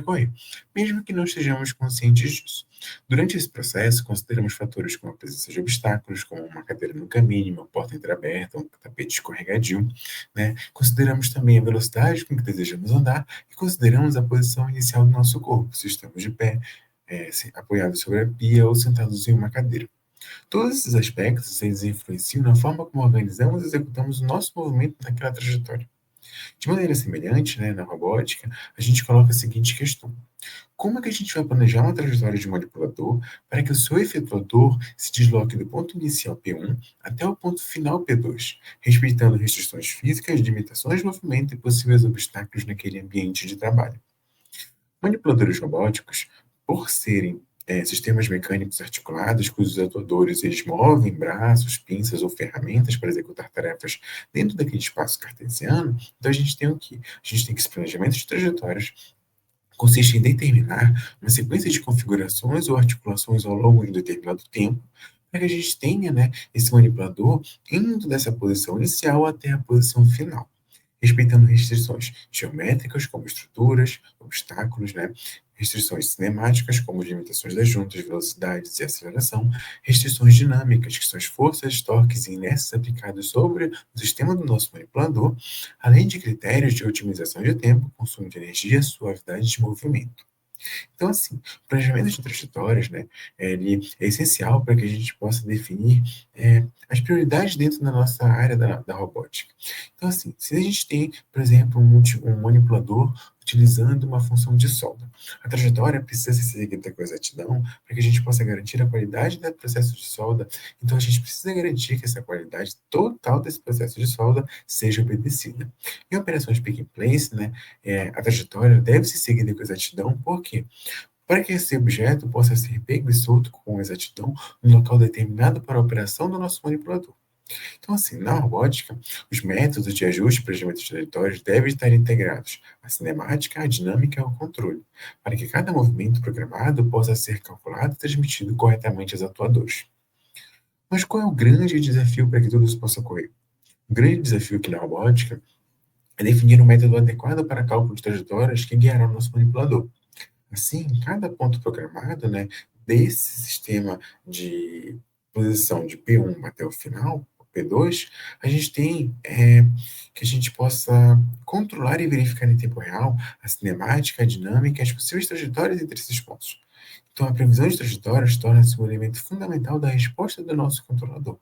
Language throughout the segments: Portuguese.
percorrer, mesmo que não estejamos conscientes disso. Durante esse processo, consideramos fatores como a presença de obstáculos, como uma cadeira no caminho, uma porta entreaberta, um tapete escorregadio, né? Consideramos também a velocidade com que desejamos andar e consideramos a posição inicial do nosso corpo, se estamos de pé, apoiados sobre a pia ou sentados em uma cadeira. Todos esses aspectos, eles influenciam na forma como organizamos e executamos o nosso movimento naquela trajetória. De maneira semelhante, né, na robótica, a gente coloca a seguinte questão: como é que a gente vai planejar uma trajetória de manipulador para que o seu efetuador se desloque do ponto inicial P1 até o ponto final P2, respeitando restrições físicas, limitações de movimento e possíveis obstáculos naquele ambiente de trabalho? Manipuladores robóticos, por serem sistemas mecânicos articulados, cujos atuadores eles movem braços, pinças ou ferramentas para executar tarefas dentro daquele espaço cartesiano, então a gente tem o quê? A gente tem que esse planejamento de trajetórias consiste em determinar uma sequência de configurações ou articulações ao longo de um determinado tempo, para que a gente tenha, né, esse manipulador indo dessa posição inicial até a posição final, respeitando restrições geométricas, como estruturas, obstáculos, né? Restrições cinemáticas, como limitações das juntas, velocidades e aceleração, restrições dinâmicas, que são as forças, torques e inércias aplicadas sobre o sistema do nosso manipulador, além de critérios de otimização de tempo, consumo de energia, suavidade de movimento. Então, assim, o planejamento de trajetórias, né, ele é essencial para que a gente possa definir as prioridades dentro da nossa área da robótica. Então, assim, se a gente tem, por exemplo, um manipulador utilizando uma função de solda, a trajetória precisa ser seguida com exatidão para que a gente possa garantir a qualidade do processo de solda. Então, a gente precisa garantir que essa qualidade total desse processo de solda seja obedecida. Em operações pick and place, né, a trajetória deve ser seguida com exatidão, por quê? Para que esse objeto possa ser pego e solto com exatidão no local determinado para a operação do nosso manipulador. Então, assim, na robótica, os métodos de ajuste para geometria de trajetórias devem estar integrados à cinemática, à dinâmica e ao controle, para que cada movimento programado possa ser calculado e transmitido corretamente aos atuadores. Mas qual é o grande desafio para que tudo isso possa ocorrer? O grande desafio aqui na robótica é definir um método adequado para cálculo de trajetórias que guiará o nosso manipulador. Assim, cada ponto programado, né, desse sistema de posição de P1 até o final, o P2, a gente tem que a gente possa controlar e verificar em tempo real a cinemática, a dinâmica e as possíveis trajetórias entre esses pontos. Então, a previsão de trajetórias torna-se um elemento fundamental da resposta do nosso controlador.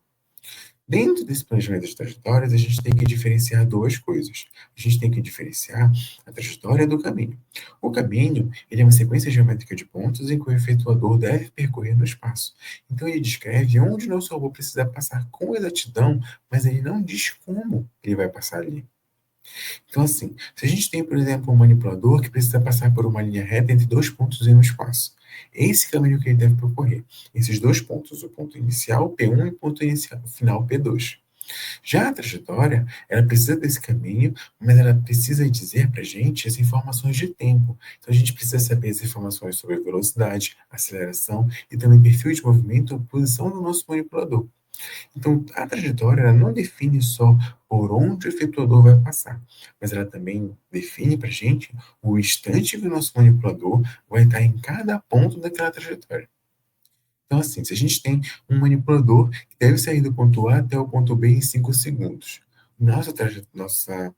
Dentro desse planejamento de trajetórias, a gente tem que diferenciar duas coisas. A gente tem que diferenciar a trajetória do caminho. O caminho, ele é uma sequência geométrica de pontos em que o efetuador deve percorrer no espaço. Então, ele descreve onde o nosso robô precisa passar com exatidão, mas ele não diz como ele vai passar ali. Então, assim, se a gente tem, por exemplo, um manipulador que precisa passar por uma linha reta entre dois pontos em um espaço, é esse caminho que ele deve percorrer. Esses dois pontos, o ponto inicial P1 e o ponto inicial, final P2. Já a trajetória, ela precisa desse caminho, mas ela precisa dizer para a gente as informações de tempo. Então, a gente precisa saber as informações sobre velocidade, aceleração e também perfil de movimento ou posição do nosso manipulador. Então, a trajetória ela não define só por onde o efetuador vai passar, mas ela também define para a gente o instante que o nosso manipulador vai estar em cada ponto daquela trajetória. Então, assim, se a gente tem um manipulador que deve sair do ponto A até o ponto B em 5 segundos, nossa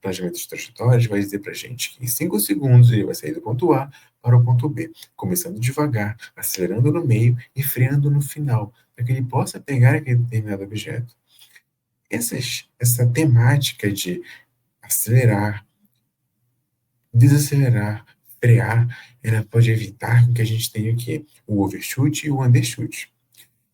planejamento de trajetórias vai dizer para a gente que em 5 segundos ele vai sair do ponto A para o ponto B, começando devagar, acelerando no meio e freando no final, para que ele possa pegar aquele determinado objeto. Essa temática de acelerar, desacelerar, frear, ela pode evitar que a gente tenha o quê? O overshoot e o undershoot.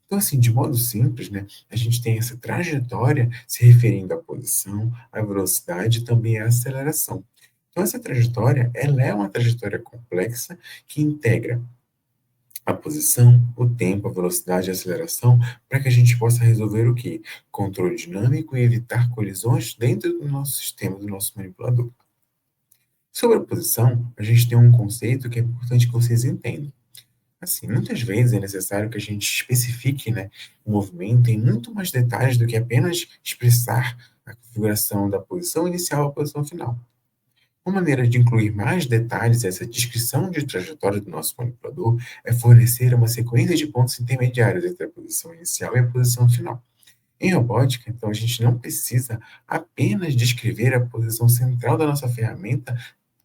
Então, assim, de modo simples, né, a gente tem essa trajetória se referindo à posição, à velocidade e também à aceleração. Então, essa trajetória, ela é uma trajetória complexa que integra a posição, o tempo, a velocidade e a aceleração, para que a gente possa resolver o quê? Controle dinâmico e evitar colisões dentro do nosso sistema, do nosso manipulador. Sobre a posição, a gente tem um conceito que é importante que vocês entendam. Assim, muitas vezes é necessário que a gente especifique, né, o movimento em muito mais detalhes do que apenas expressar a configuração da posição inicial à posição final. Uma maneira de incluir mais detalhes nessa descrição de trajetória do nosso manipulador é fornecer uma sequência de pontos intermediários entre a posição inicial e a posição final. Em robótica, então, a gente não precisa apenas descrever a posição central da nossa ferramenta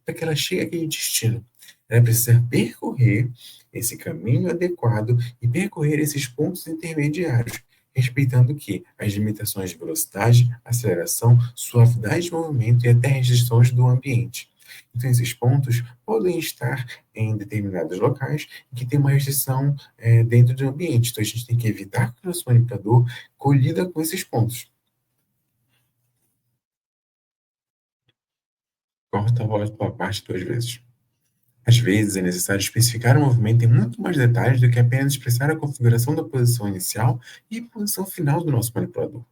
para que ela chegue àquele destino. Ela precisa percorrer esse caminho adequado e percorrer esses pontos intermediários, respeitando o quê? As limitações de velocidade, aceleração, suavidade de movimento e até restrições do ambiente. Então, esses pontos podem estar em determinados locais que tem uma restrição dentro do ambiente. Então, a gente tem que evitar que o nosso manipulador colida com esses pontos. Corta a voz pela parte duas vezes. Às vezes, é necessário especificar o movimento em muito mais detalhes do que apenas expressar a configuração da posição inicial e posição final do nosso manipulador.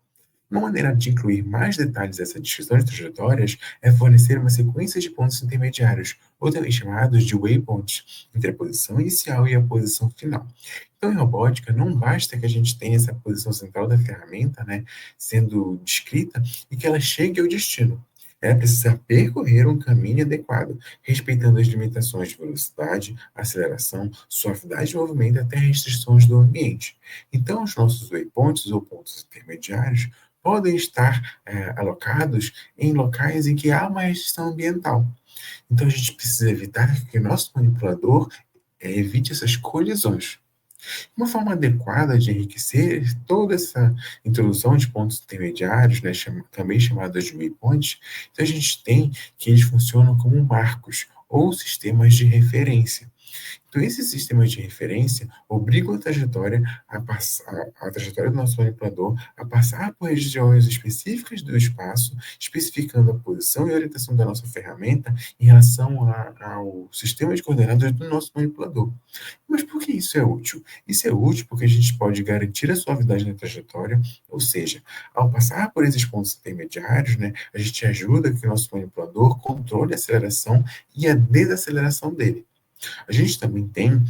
Uma maneira de incluir mais detalhes dessa descrição de trajetórias é fornecer uma sequência de pontos intermediários, ou também chamados de waypoints, entre a posição inicial e a posição final. Então, em robótica, não basta que a gente tenha essa posição central da ferramenta, né, sendo descrita e que ela chegue ao destino. Ela precisa percorrer um caminho adequado, respeitando as limitações de velocidade, aceleração, suavidade de movimento e até restrições do ambiente. Então, os nossos waypoints ou pontos intermediários podem estar alocados em locais em que há uma restrição ambiental. Então, a gente precisa evitar que o nosso manipulador evite essas colisões. Uma forma adequada de enriquecer toda essa introdução de pontos intermediários, né, também chamados de waypoints, então a gente tem que eles funcionam como marcos ou sistemas de referência. Então, esses sistemas de referência obrigam a trajetória do nosso manipulador a passar por regiões específicas do espaço, especificando a posição e orientação da nossa ferramenta em relação ao sistema de coordenadas do nosso manipulador. Mas por que isso é útil? Isso é útil porque a gente pode garantir a suavidade na trajetória, ou seja, ao passar por esses pontos intermediários, né, a gente ajuda que o nosso manipulador controle a aceleração e a desaceleração dele. A gente também tem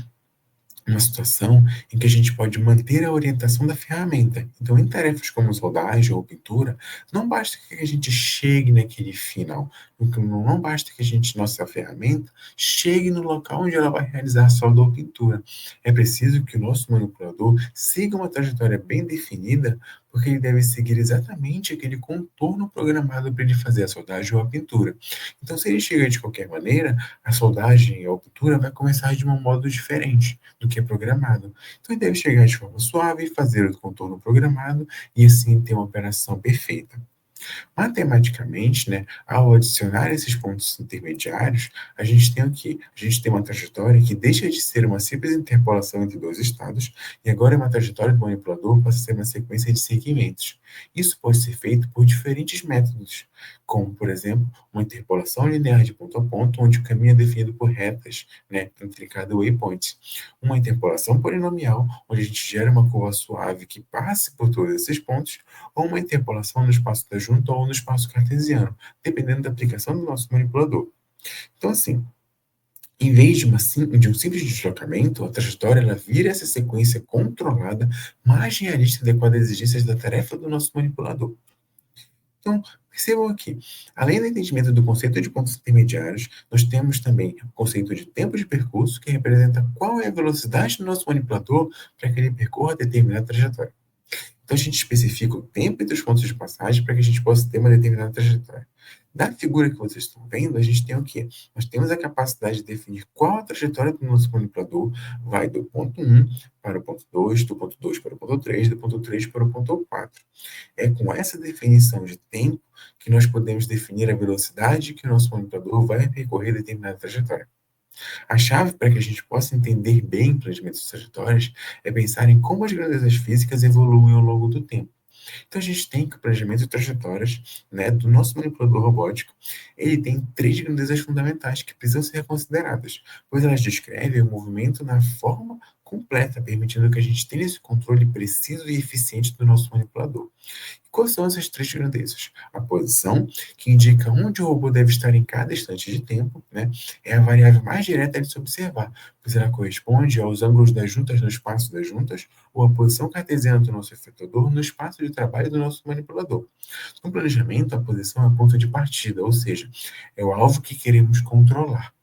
uma situação em que a gente pode manter a orientação da ferramenta. Então, em tarefas como soldagem ou pintura, não basta que a gente chegue naquele final. Não basta que nossa ferramenta, chegue no local onde ela vai realizar a solda ou pintura. É preciso que o nosso manipulador siga uma trajetória bem definida, porque ele deve seguir exatamente aquele contorno programado para ele fazer a soldagem ou a pintura. Então, se ele chega de qualquer maneira, a soldagem ou a pintura vai começar de um modo diferente do que é programado. Então, ele deve chegar de forma suave, fazer o contorno programado e assim ter uma operação perfeita. Matematicamente, né, ao adicionar esses pontos intermediários, a gente tem o quê? A gente tem uma trajetória que deixa de ser uma simples interpolação entre dois estados e agora é uma trajetória do manipulador passa a ser uma sequência de segmentos. Isso pode ser feito por diferentes métodos, como, por exemplo, uma interpolação linear de ponto a ponto, onde o caminho é definido por retas, né, entre cada waypoint. Uma interpolação polinomial, onde a gente gera uma curva suave que passe por todos esses pontos, ou uma interpolação no espaço da junta ou no espaço cartesiano, dependendo da aplicação do nosso manipulador. Então, assim, em vez de um simples deslocamento, a trajetória ela vira essa sequência controlada, mais realista e adequada às exigências da tarefa do nosso manipulador. Então, percebam aqui, além do entendimento do conceito de pontos intermediários, nós temos também o conceito de tempo de percurso, que representa qual é a velocidade do nosso manipulador para que ele percorra determinada trajetória. Então, a gente especifica o tempo entre os pontos de passagem para que a gente possa ter uma determinada trajetória. Da figura que vocês estão vendo, a gente tem o quê? Nós temos a capacidade de definir qual a trajetória do nosso manipulador vai do ponto 1 para o ponto 2, do ponto 2 para o ponto 3, do ponto 3 para o ponto 4. É com essa definição de tempo que nós podemos definir a velocidade que o nosso manipulador vai percorrer determinada trajetória. A chave para que a gente possa entender bem o planejamento de trajetórias é pensar em como as grandezas físicas evoluem ao longo do tempo. Então, a gente tem que o planejamento de trajetórias, né, do nosso manipulador robótico, ele tem três grandezas fundamentais que precisam ser consideradas, pois elas descrevem o movimento na forma completa, permitindo que a gente tenha esse controle preciso e eficiente do nosso manipulador. Quais são essas três grandezas? A posição, que indica onde o robô deve estar em cada instante de tempo, né? É a variável mais direta de se observar, pois ela corresponde aos ângulos das juntas no espaço das juntas, ou a posição cartesiana do nosso efetuador no espaço de trabalho do nosso manipulador. No planejamento, a posição é a ponto de partida, ou seja, é o alvo que queremos controlar.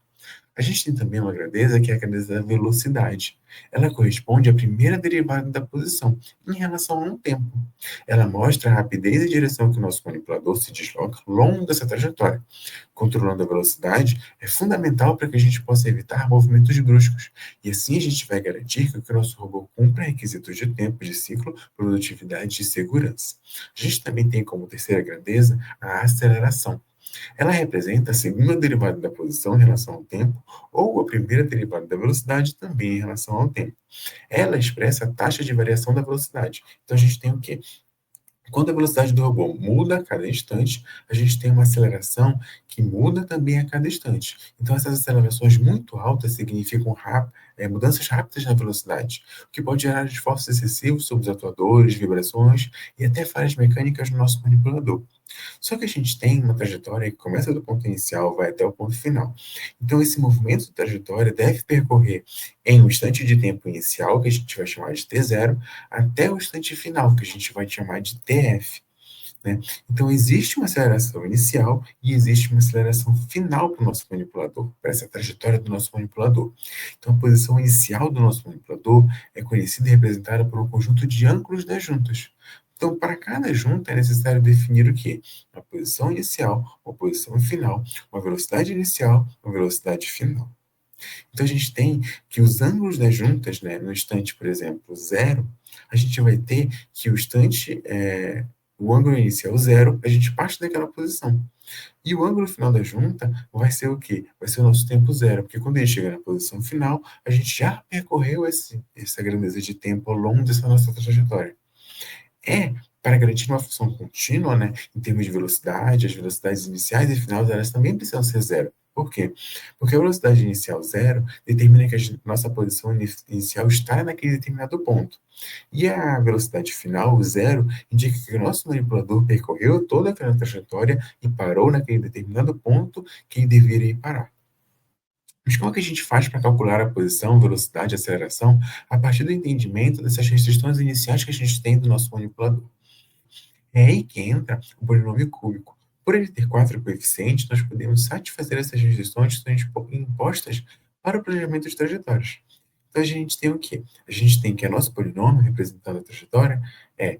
A gente tem também uma grandeza que é a grandeza da velocidade. Ela corresponde à primeira derivada da posição em relação a um tempo. Ela mostra a rapidez e direção que o nosso manipulador se desloca ao longo dessa trajetória. Controlando a velocidade é fundamental para que a gente possa evitar movimentos bruscos, e assim a gente vai garantir que o nosso robô cumpra requisitos de tempo, de ciclo, produtividade e segurança. A gente também tem como terceira grandeza a aceleração. Ela representa a segunda derivada da posição em relação ao tempo, ou a primeira derivada da velocidade também em relação ao tempo. Ela expressa a taxa de variação da velocidade. Então a gente tem o quê? Quando a velocidade do robô muda a cada instante, a gente tem uma aceleração que muda também a cada instante. Então, essas acelerações muito altas significam mudanças rápidas na velocidade, o que pode gerar esforços excessivos sobre os atuadores, vibrações e até falhas mecânicas no nosso manipulador. Só que a gente tem uma trajetória que começa do ponto inicial, vai até o ponto final. Então, esse movimento de trajetória deve percorrer em um instante de tempo inicial, que a gente vai chamar de T0, até o instante final, que a gente vai chamar de TF. Né? Então, existe uma aceleração inicial e existe uma aceleração final para o nosso manipulador, para essa trajetória do nosso manipulador. Então, a posição inicial do nosso manipulador é conhecida e representada por um conjunto de ângulos das juntas. Então, para cada junta é necessário definir o quê? Uma posição inicial, uma posição final, uma velocidade inicial, uma velocidade final. Então, a gente tem que os ângulos das juntas, né, no instante, por exemplo, zero, a gente vai ter que o ângulo inicial zero, a gente parte daquela posição. E o ângulo final da junta vai ser o quê? Vai ser o nosso tempo zero, porque quando a gente chega na posição final, a gente já percorreu essa grandeza de tempo ao longo dessa nossa trajetória. Para garantir uma função contínua, né, em termos de velocidade, as velocidades iniciais e finais, elas também precisam ser zero. Por quê? Porque a velocidade inicial zero determina que a nossa posição inicial está naquele determinado ponto. E a velocidade final, o zero, indica que o nosso manipulador percorreu toda aquela trajetória e parou naquele determinado ponto que ele deveria parar. Mas como é que a gente faz para calcular a posição, velocidade e aceleração a partir do entendimento dessas restrições iniciais que a gente tem do nosso manipulador? É aí que entra o polinômio cúbico. Por ele ter quatro coeficientes, nós podemos satisfazer essas restrições que são impostas para o planejamento de trajetórias. Então, a gente tem o quê? A gente tem que o nosso polinômio, representando a trajetória, é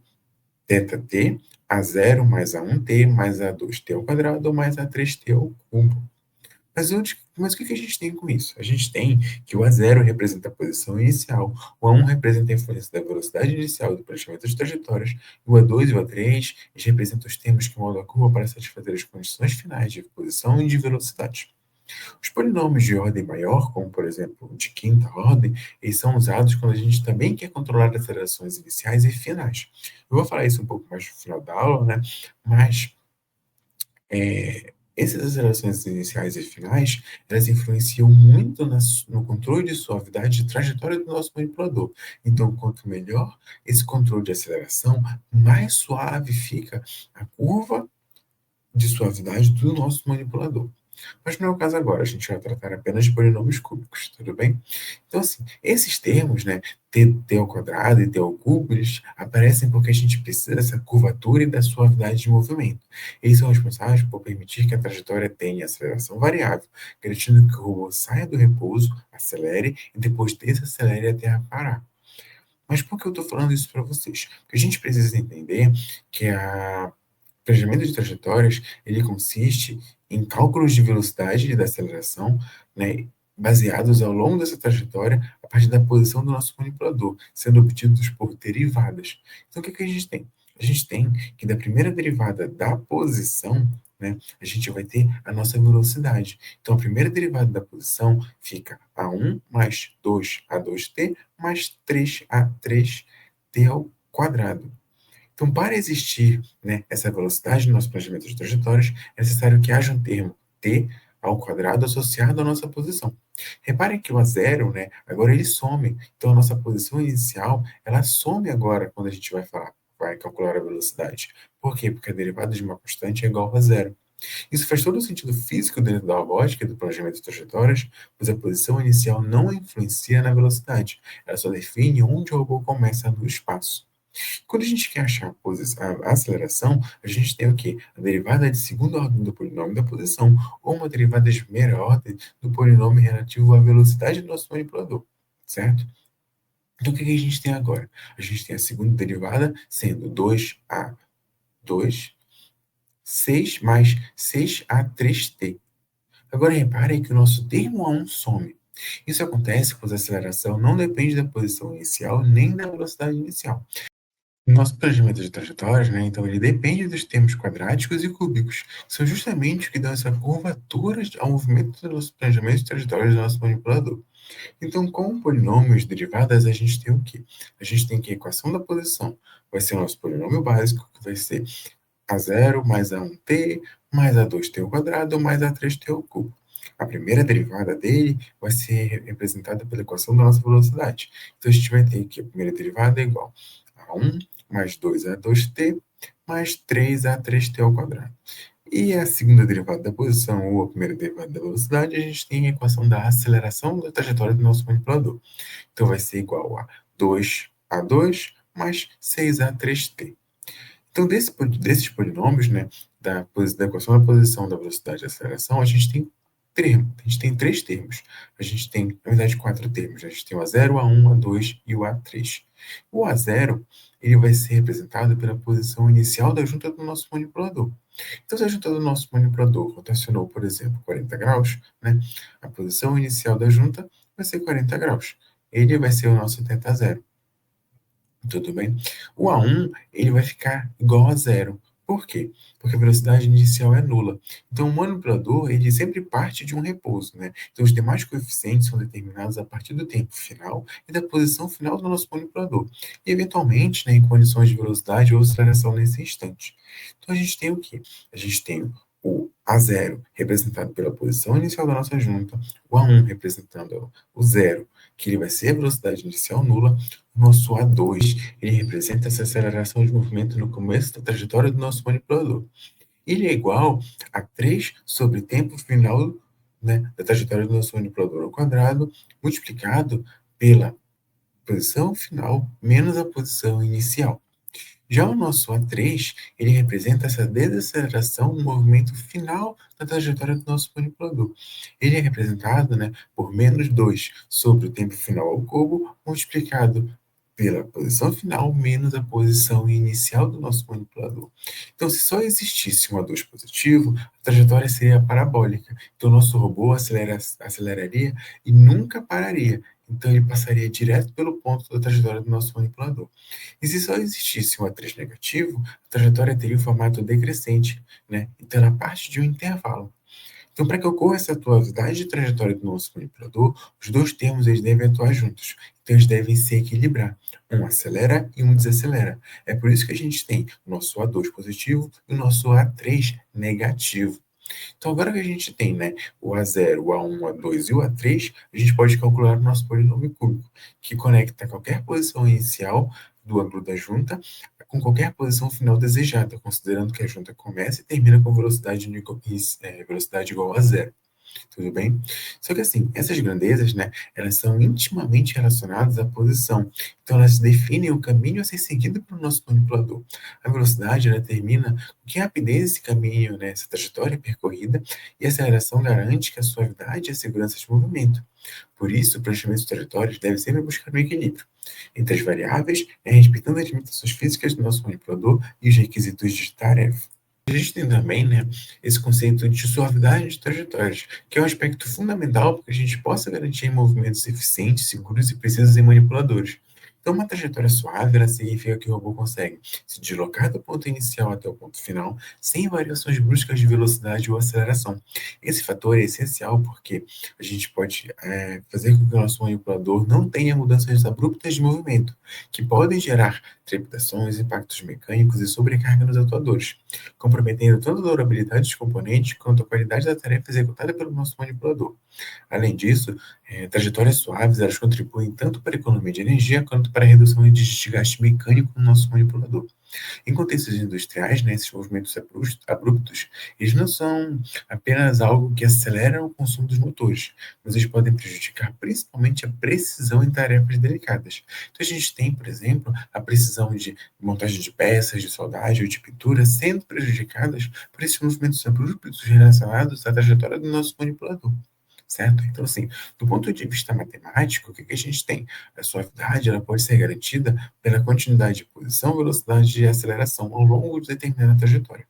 θt, a0 mais a1t mais a2t ao quadrado mais a3t ao cubo. Mas o que a gente tem com isso? A gente tem que o A0 representa a posição inicial, o A1 representa a influência da velocidade inicial do preenchimento de trajetórias, e o A2 e o A3 eles representam os termos que moldam a curva para satisfazer as condições finais de posição e de velocidade. Os polinômios de ordem maior, como por exemplo o de quinta ordem, eles são usados quando a gente também quer controlar as acelerações iniciais e finais. Eu vou falar isso um pouco mais no final da aula, né? Mas essas acelerações iniciais e finais, elas influenciam muito no controle de suavidade de trajetória do nosso manipulador. Então, quanto melhor esse controle de aceleração, mais suave fica a curva de suavidade do nosso manipulador. Mas não é o caso agora, a gente vai tratar apenas de polinômios cúbicos, tudo bem? Então, assim, esses termos, né, t ao quadrado e t ao cubo, eles aparecem porque a gente precisa dessa curvatura e da suavidade de movimento. Eles são responsáveis por permitir que a trajetória tenha aceleração variável, garantindo que o robô saia do repouso, acelere e depois desacelere até a parar. Mas por que eu estou falando isso para vocês? Porque a gente precisa entender que o planejamento de trajetórias, ele consiste em cálculos de velocidade e da aceleração, né, baseados ao longo dessa trajetória a partir da posição do nosso manipulador, sendo obtidos por derivadas. Então, o que a gente tem? A gente tem que da primeira derivada da posição, né, a gente vai ter a nossa velocidade. Então, a primeira derivada da posição fica a1 mais 2a2t mais 3a3t ao quadrado. Então, para existir, né, essa velocidade no nosso planejamento de trajetórias, é necessário que haja um termo t ao quadrado associado à nossa posição. Reparem que o a zero, né, agora ele some. Então, a nossa posição inicial, ela some agora quando a gente vai calcular a velocidade. Por quê? Porque a derivada de uma constante é igual a zero. Isso faz todo o sentido físico dentro da lógica e do planejamento de trajetórias, pois a posição inicial não influencia na velocidade, ela só define onde o robô começa no espaço. Quando a gente quer achar a aceleração, a gente tem o quê? A derivada de segunda ordem do polinômio da posição, ou uma derivada de primeira ordem do polinômio relativo à velocidade do nosso manipulador, certo? Então, o que a gente tem agora? A gente tem a segunda derivada sendo 2a2, 6 mais 6a3t. Agora, reparem que o nosso termo A1 some. Isso acontece pois a aceleração não depende da posição inicial nem da velocidade inicial. O nosso planejamento de trajetórias, né, então, ele depende dos termos quadráticos e cúbicos. São justamente o que dão essa curvatura ao movimento do nosso planejamento de trajetórias do nosso manipulador. Então, com polinômios derivadas, a gente tem o quê? A gente tem que a equação da posição vai ser o nosso polinômio básico, que vai ser a0 mais a1t mais a2t ao quadrado mais a3t ao cubo. A primeira derivada dele vai ser representada pela equação da nossa velocidade. Então, a gente vai ter que a primeira derivada é igual a 1 mais 2a2t mais 3a3t ao quadrado. E a segunda derivada da posição, ou a primeira derivada da velocidade, a gente tem a equação da aceleração da trajetória do nosso manipulador. Então, vai ser igual a 2a2 mais 6a3t. Então, desses polinômios, né, da equação da posição, da velocidade e da aceleração, a gente tem três termos. A gente tem, na verdade, quatro termos. A gente tem o A0, o A1, o A2 e o A3. O A0, ele vai ser representado pela posição inicial da junta do nosso manipulador. Então, se a junta do nosso manipulador rotacionou, por exemplo, 40 graus, né, a posição inicial da junta vai ser 40 graus. Ele vai ser o nosso θ zero. Tudo bem? O A1, ele vai ficar igual a zero. Por quê? Porque a velocidade inicial é nula. Então, o manipulador, ele sempre parte de um repouso, né? Então, os demais coeficientes são determinados a partir do tempo final e da posição final do nosso manipulador. E, eventualmente, né, em condições de velocidade ou aceleração nesse instante. Então, a gente tem o quê? A gente tem o A0 representado pela posição inicial da nossa junta, o A1 representando o zero, que ele vai ser a velocidade inicial nula, o nosso A2, ele representa essa aceleração de movimento no começo da trajetória do nosso manipulador. Ele é igual a 3 sobre tempo final, né, da trajetória do nosso manipulador ao quadrado, multiplicado pela posição final menos a posição inicial. Já o nosso A3, ele representa essa desaceleração no movimento final da trajetória do nosso manipulador. Ele é representado, né, por menos 2 sobre o tempo final ao cubo, multiplicado pela posição final menos a posição inicial do nosso manipulador. Então, se só existisse um A2 positivo, a trajetória seria parabólica. Então, o nosso robô aceleraria e nunca pararia. Então, ele passaria direto pelo ponto da trajetória do nosso manipulador. E se só existisse um A3 negativo, a trajetória teria o formato decrescente, né? Então, ela parte de um intervalo. Então, para que ocorra essa atualidade de trajetória do nosso manipulador, os dois termos eles devem atuar juntos. Então, eles devem se equilibrar. Um acelera e um desacelera. É por isso que a gente tem o nosso A2 positivo e o nosso A3 negativo. Então, agora que a gente tem, né, o A0, o A1, o A2 e o A3, a gente pode calcular o nosso polinômio cúbico, que conecta qualquer posição inicial do ângulo da junta com qualquer posição final desejada, considerando que a junta começa e termina com velocidade igual a zero. Tudo bem? Só que assim, essas grandezas, né, elas são intimamente relacionadas à posição. Então, elas definem o caminho a ser seguido pelo nosso manipulador. A velocidade, ela determina com que rapidez esse caminho, né, essa trajetória é percorrida, e a aceleração garante que a suavidade e a segurança de movimento. Por isso, o planejamento de trajetórias deve sempre buscar um equilíbrio entre as variáveis, né, respeitando as limitações físicas do nosso manipulador e os requisitos de tarefa. A gente tem também, né, esse conceito de suavidade de trajetórias, que é um aspecto fundamental para que a gente possa garantir movimentos eficientes, seguros e precisos em manipuladores. Então, uma trajetória suave, ela significa que o robô consegue se deslocar do ponto inicial até o ponto final, sem variações bruscas de velocidade ou aceleração. Esse fator é essencial porque a gente pode fazer com que o nosso manipulador não tenha mudanças abruptas de movimento, que podem gerar trepidações, impactos mecânicos e sobrecarga nos atuadores, comprometendo tanto a durabilidade dos componentes quanto a qualidade da tarefa executada pelo nosso manipulador. Além disso, trajetórias suaves elas contribuem tanto para a economia de energia quanto para a redução de desgaste mecânico no nosso manipulador. Em contextos industriais, né, esses movimentos abruptos, eles não são apenas algo que acelera o consumo dos motores, mas eles podem prejudicar principalmente a precisão em tarefas delicadas. Então a gente tem, por exemplo, a precisão de montagem de peças, de soldagem ou de pintura sendo prejudicadas por esses movimentos abruptos relacionados à trajetória do nosso manipulador. Certo? Então, assim, do ponto de vista matemático, o que que a gente tem? A suavidade ela pode ser garantida pela continuidade de posição, velocidade e aceleração ao longo de determinada trajetória.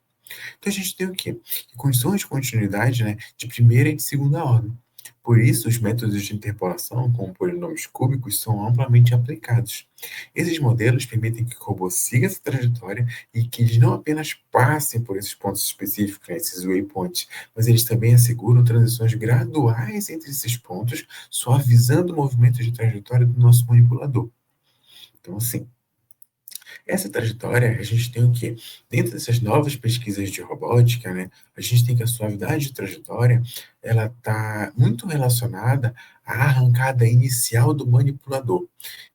Então a gente tem o quê? Condições de continuidade, né, de primeira e de segunda ordem. Por isso, os métodos de interpolação, como polinômios cúbicos, são amplamente aplicados. Esses modelos permitem que o robô siga essa trajetória e que eles não apenas passem por esses pontos específicos, né, esses waypoints, mas eles também asseguram transições graduais entre esses pontos, suavizando o movimento de trajetória do nosso manipulador. Então, assim, essa trajetória, a gente tem o quê? Dentro dessas novas pesquisas de robótica, né, a gente tem que a suavidade de trajetória, ela está muito relacionada à arrancada inicial do manipulador.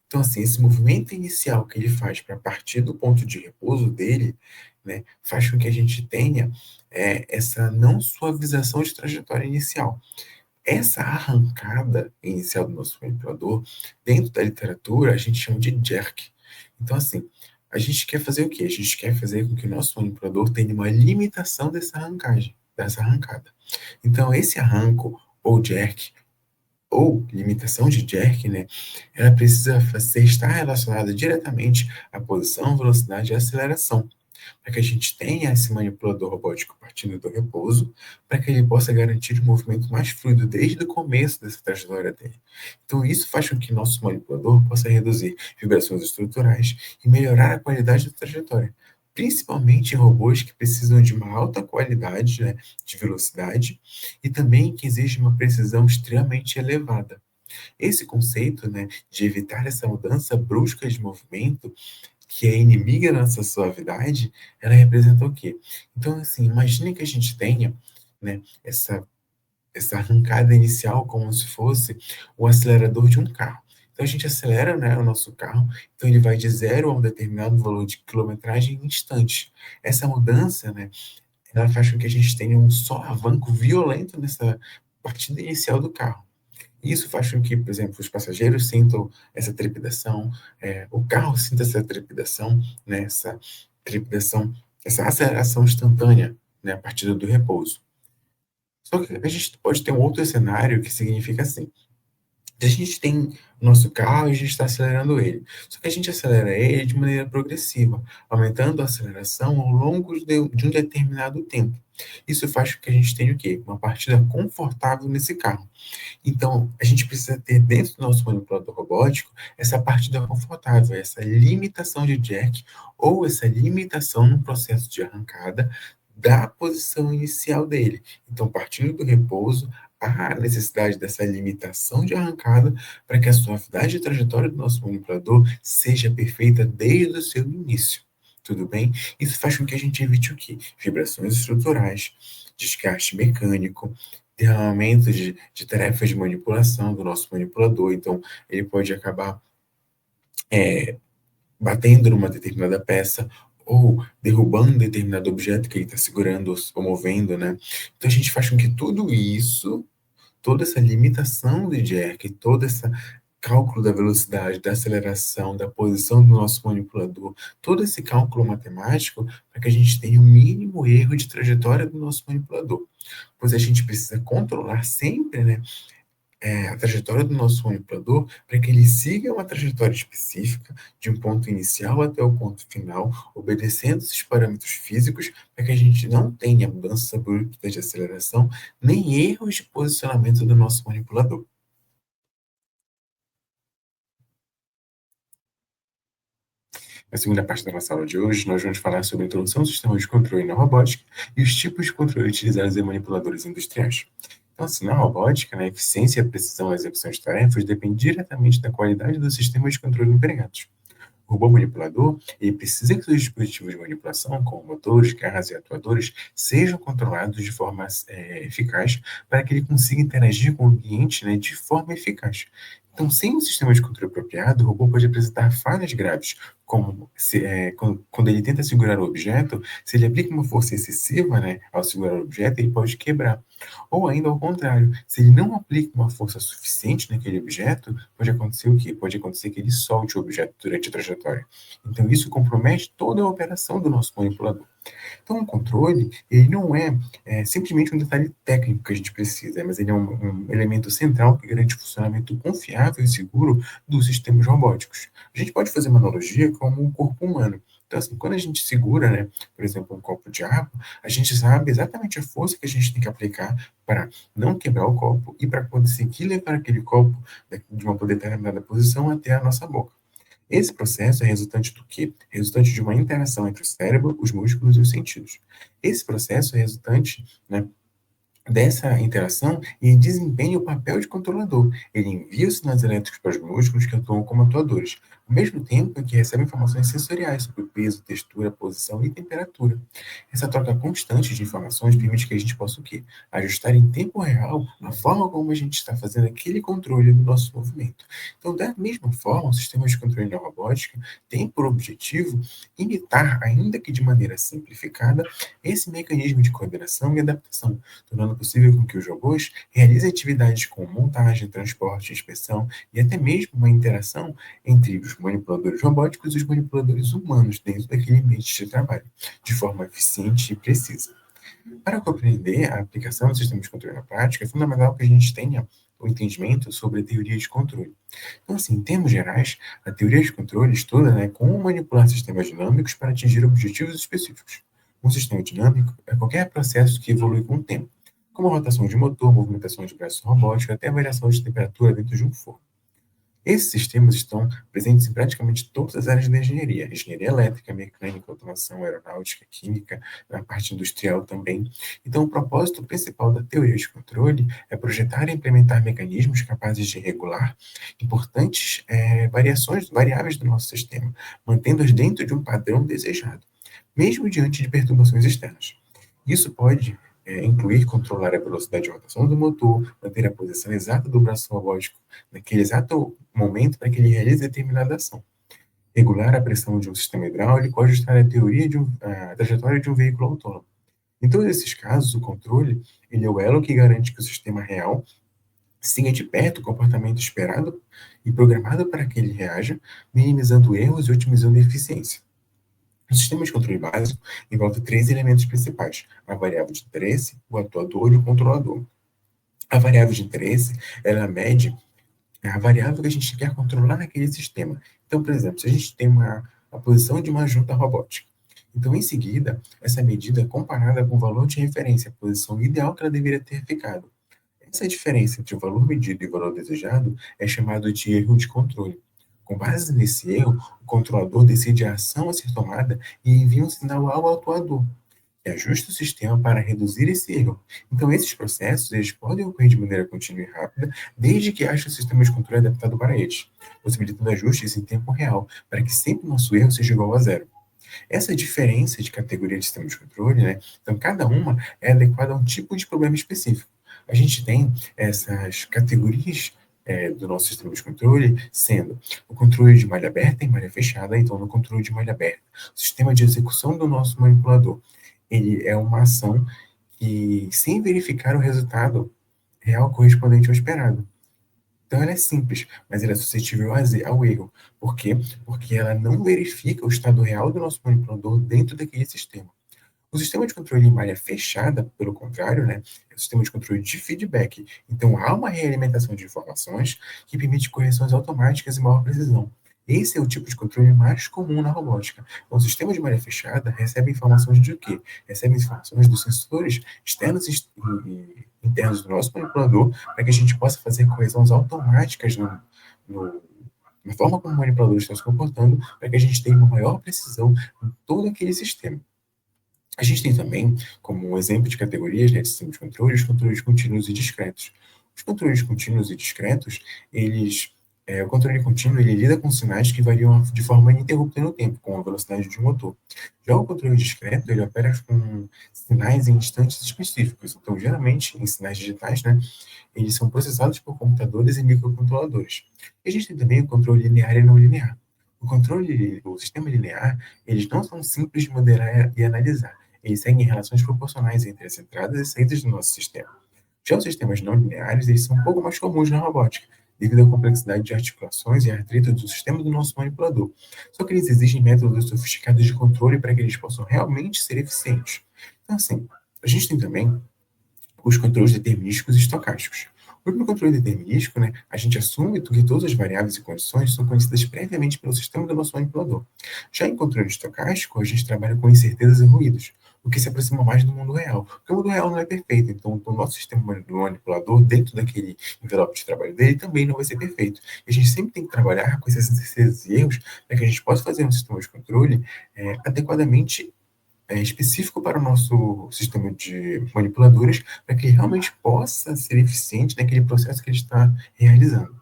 Então, assim, esse movimento inicial que ele faz para partir do ponto de repouso dele, né, faz com que a gente tenha essa não suavização de trajetória inicial. Essa arrancada inicial do nosso manipulador, dentro da literatura, a gente chama de jerk. Então, assim, a gente quer fazer o quê? A gente quer fazer com que o nosso manipulador tenha uma limitação dessa arrancagem, dessa arrancada. Então, esse arranco, ou jerk, ou limitação de jerk, né, ela precisa estar relacionada diretamente à posição, velocidade e aceleração para que a gente tenha esse manipulador robótico partindo do repouso, para que ele possa garantir um movimento mais fluido desde o começo dessa trajetória dele. Então, isso faz com que nosso manipulador possa reduzir vibrações estruturais e melhorar a qualidade da trajetória, principalmente em robôs que precisam de uma alta qualidade, né, de velocidade e também que exige uma precisão extremamente elevada. Esse conceito, né, de evitar essa mudança brusca de movimento que é inimiga da nossa suavidade, ela representa o quê? Então, assim, imagine que a gente tenha, né, essa arrancada inicial como se fosse o acelerador de um carro. Então, a gente acelera, né, o nosso carro, então ele vai de zero a um determinado valor de quilometragem em instantes. Essa mudança, né, ela faz com que a gente tenha um solavanco violento nessa partida inicial do carro. Isso faz com que, por exemplo, os passageiros sintam essa trepidação, o carro sinta essa trepidação, né, essa trepidação, essa aceleração instantânea, né, a partir do repouso. Só que a gente pode ter um outro cenário que significa assim: a gente tem o nosso carro e a gente está acelerando ele. Só que a gente acelera ele de maneira progressiva, aumentando a aceleração ao longo de um determinado tempo. Isso faz com que a gente tenha o quê? Uma partida confortável nesse carro. Então, a gente precisa ter dentro do nosso manipulador robótico essa partida confortável, essa limitação de jack ou essa limitação no processo de arrancada da posição inicial dele. Então, partindo do repouso, há a necessidade dessa limitação de arrancada para que a suavidade de trajetória do nosso manipulador seja perfeita desde o seu início. Tudo bem? Isso faz com que a gente evite o quê? Vibrações estruturais, desgaste mecânico, derramamento de tarefas de manipulação do nosso manipulador. Então, ele pode acabar batendo numa determinada peça ou derrubando um determinado objeto que ele está segurando ou movendo, né? Então, a gente faz com que tudo isso, toda essa limitação de jerk, todo esse cálculo da velocidade, da aceleração, da posição do nosso manipulador, todo esse cálculo matemático para que a gente tenha o mínimo erro de trajetória do nosso manipulador. Pois a gente precisa controlar sempre, né, a trajetória do nosso manipulador para que ele siga uma trajetória específica de um ponto inicial até o ponto final, obedecendo esses parâmetros físicos para que a gente não tenha mudanças abruptas de aceleração nem erros de posicionamento do nosso manipulador. Na segunda parte da nossa aula de hoje, nós vamos falar sobre a introdução do sistema de controle na robótica e os tipos de controle utilizados em manipuladores industriais. Então, assim, na robótica, a eficiência e a precisão na execução de tarefas dependem diretamente da qualidade dos sistemas de controle empregados. O robô manipulador, ele precisa que seus dispositivos de manipulação, como motores, garras e atuadores, sejam controlados de forma eficaz para que ele consiga interagir com o ambiente, de forma eficaz. Então, sem um sistema de controle apropriado, o robô pode apresentar falhas graves, como quando ele tenta segurar o objeto, se ele aplica uma força excessiva, ao segurar o objeto, ele pode quebrar. Ou ainda ao contrário, se ele não aplica uma força suficiente naquele objeto, pode acontecer o quê? Pode acontecer que ele solte o objeto durante a trajetória. Então, isso compromete toda a operação do nosso manipulador. Então, o controle, ele não é simplesmente um detalhe técnico que a gente precisa, mas ele é um elemento central que garante o funcionamento confiável e seguro dos sistemas robóticos. A gente pode fazer uma analogia com o corpo humano. Então, assim, quando a gente segura, por exemplo, um copo de água, a gente sabe exatamente a força que a gente tem que aplicar para não quebrar o copo e para conseguir levar aquele copo de uma determinada posição até a nossa boca. Esse processo é resultante do quê? Resultante de uma interação entre o cérebro, os músculos e os sentidos. Esse processo é resultante, dessa interação e desempenha o papel de controlador. Ele envia os sinais elétricos para os músculos que atuam como atuadores, ao mesmo tempo em que recebe informações sensoriais sobre o peso, textura, posição e temperatura. Essa troca constante de informações permite que a gente possa o quê? Ajustar em tempo real a forma como a gente está fazendo aquele controle do nosso movimento. Então, da mesma forma, o sistema de controle da robótica tem por objetivo imitar, ainda que de maneira simplificada, esse mecanismo de coordenação e adaptação, tornando possível com que os robôs realizem atividades como montagem, transporte, inspeção e até mesmo uma interação entre os manipuladores robóticos e os manipuladores humanos dentro daquele ambiente de trabalho, de forma eficiente e precisa. Para compreender a aplicação do sistema de controle na prática, é fundamental que a gente tenha o entendimento sobre a teoria de controle. Então, assim, em termos gerais, a teoria de controle estuda, como manipular sistemas dinâmicos para atingir objetivos específicos. Um sistema dinâmico é qualquer processo que evolui com o tempo, como a rotação de motor, movimentação de braços robóticos, até a variação de temperatura dentro de um forno. Esses sistemas estão presentes em praticamente todas as áreas da engenharia: engenharia elétrica, mecânica, automação, aeronáutica, química, na parte industrial também. Então, o propósito principal da teoria de controle é projetar e implementar mecanismos capazes de regular importantes variáveis do nosso sistema, mantendo-as dentro de um padrão desejado, mesmo diante de perturbações externas. Isso pode incluir controlar a velocidade de rotação do motor, manter a posição exata do braço robótico naquele exato momento para que ele realize determinada ação, regular a pressão de um sistema hidráulico ou ajustar a trajetória de um veículo autônomo. Em todos esses casos, o controle ele é o elo que garante que o sistema real siga de perto o comportamento esperado e programado para que ele reaja, minimizando erros e otimizando a eficiência. O sistema de controle básico envolve três elementos principais: a variável de interesse, o atuador e o controlador. A variável de interesse, ela mede a variável que a gente quer controlar naquele sistema. Então, por exemplo, se a gente tem a posição de uma junta robótica, então, em seguida, essa medida é comparada com o valor de referência, a posição ideal que ela deveria ter ficado. Essa diferença entre o valor medido e o valor desejado é chamado de erro de controle. Com base nesse erro, o controlador decide a ação a ser tomada e envia um sinal ao atuador, que ajusta o sistema para reduzir esse erro. Então, esses processos eles podem ocorrer de maneira contínua e rápida, desde que haja o sistema de controle adaptado para eles, possibilitando ajustes em tempo real, para que sempre o nosso erro seja igual a zero. Essa diferença de categoria de sistema de controle, então cada uma é adequada a um tipo de problema específico. A gente tem essas categorias do nosso sistema de controle, sendo o controle de malha aberta e malha fechada. Então, no controle de malha aberta, o sistema de execução do nosso manipulador, ele é uma ação que, sem verificar o resultado real correspondente ao esperado. Então, ela é simples, mas ela é suscetível ao erro. Por quê? Porque ela não verifica o estado real do nosso manipulador dentro daquele sistema. O sistema de controle em malha fechada, pelo contrário, é o sistema de controle de feedback. Então, há uma realimentação de informações que permite correções automáticas e maior precisão. Esse é o tipo de controle mais comum na robótica. Então, o sistema de malha fechada recebe informações de quê? Recebe informações dos sensores externos e internos do nosso manipulador para que a gente possa fazer correções automáticas no a forma como o manipulador está se comportando, para que a gente tenha uma maior precisão em todo aquele sistema. A gente tem também, como um exemplo de categorias, né, de sistema de controle, os controles contínuos e discretos. Os controles contínuos e discretos, o controle contínuo, ele lida com sinais que variam de forma ininterrupta no tempo, com a velocidade de um motor. Já o controle discreto, ele opera com sinais em instantes específicos. Então, geralmente, em sinais digitais, né, eles são processados por computadores e microcontroladores. E a gente tem também o controle linear e não linear. O sistema linear, eles não são simples de modelar e analisar. Eles seguem relações proporcionais entre as entradas e saídas do nosso sistema. Já os sistemas não lineares, eles são um pouco mais comuns na robótica, devido à complexidade de articulações e atritos do sistema do nosso manipulador. Só que eles exigem métodos sofisticados de controle para que eles possam realmente ser eficientes. Então, assim, a gente tem também os controles determinísticos e estocásticos. No controle determinístico, né, a gente assume que todas as variáveis e condições são conhecidas previamente pelo sistema do nosso manipulador. Já em controle estocástico, a gente trabalha com incertezas e ruídos, o que se aproxima mais do mundo real. Porque o mundo real não é perfeito, então o nosso sistema do manipulador, dentro daquele envelope de trabalho dele, também não vai ser perfeito. E a gente sempre tem que trabalhar com essas incertezas e erros para que a gente possa fazer um sistema de controle adequadamente específico para o nosso sistema de manipuladores, para que ele realmente possa ser eficiente naquele processo que ele está realizando.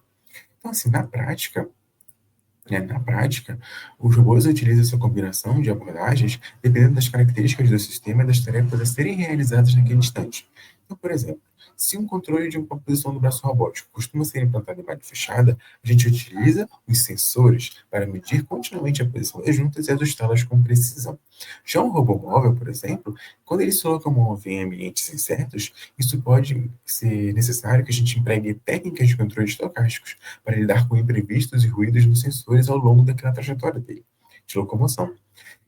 Então, assim, na prática, os robôs utilizam essa combinação de abordagens dependendo das características do sistema e das tarefas a serem realizadas naquele instante. Então, por exemplo, se um controle de uma posição do braço robótico costuma ser implantado em máquina fechada, a gente utiliza os sensores para medir continuamente a posição das juntas e ajustá-las com precisão. Já um robô móvel, por exemplo, quando ele se locomove em ambientes incertos, isso pode ser necessário que a gente empregue técnicas de controle estocásticos para lidar com imprevistos e ruídos nos sensores ao longo daquela trajetória dele, de locomoção.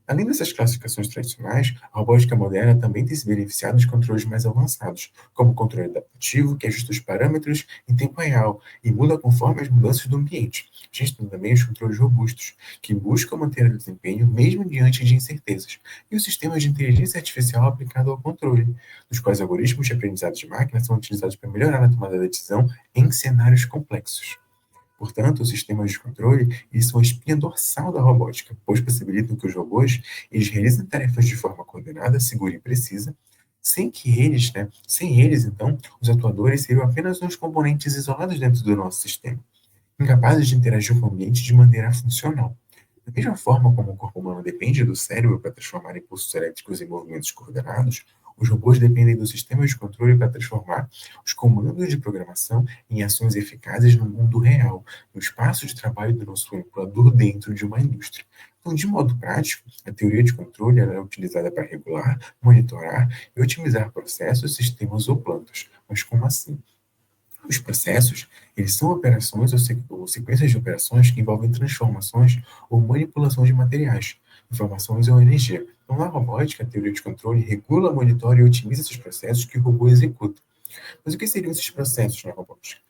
Além dessas classificações tradicionais, a robótica moderna também tem se beneficiado de controles mais avançados, como o controle adaptativo, que ajusta os parâmetros em tempo real e muda conforme as mudanças do ambiente. A gente tem também os controles robustos, que buscam manter o desempenho mesmo diante de incertezas, e os sistemas de inteligência artificial aplicado ao controle, dos quais algoritmos de aprendizado de máquina são utilizados para melhorar a tomada de decisão em cenários complexos. Portanto, os sistemas de controle eles são a espinha dorsal da robótica, pois possibilitam que os robôs eles realizem tarefas de forma coordenada, segura e precisa, sem eles, então, os atuadores seriam apenas uns componentes isolados dentro do nosso sistema, incapazes de interagir com o ambiente de maneira funcional. Da mesma forma como o corpo humano depende do cérebro para transformar impulsos elétricos em movimentos coordenados, os robôs dependem do sistema de controle para transformar os comandos de programação em ações eficazes no mundo real, no espaço de trabalho do nosso manipulador dentro de uma indústria. Então, de modo prático, a teoria de controle ela é utilizada para regular, monitorar e otimizar processos, sistemas ou plantas. Mas como assim? Os processos, eles são operações ou sequências de operações que envolvem transformações ou manipulação de materiais, informações ou energia. Então, na robótica, a teoria de controle regula, monitora e otimiza esses processos que o robô executa. Mas o que seriam esses processos na robótica?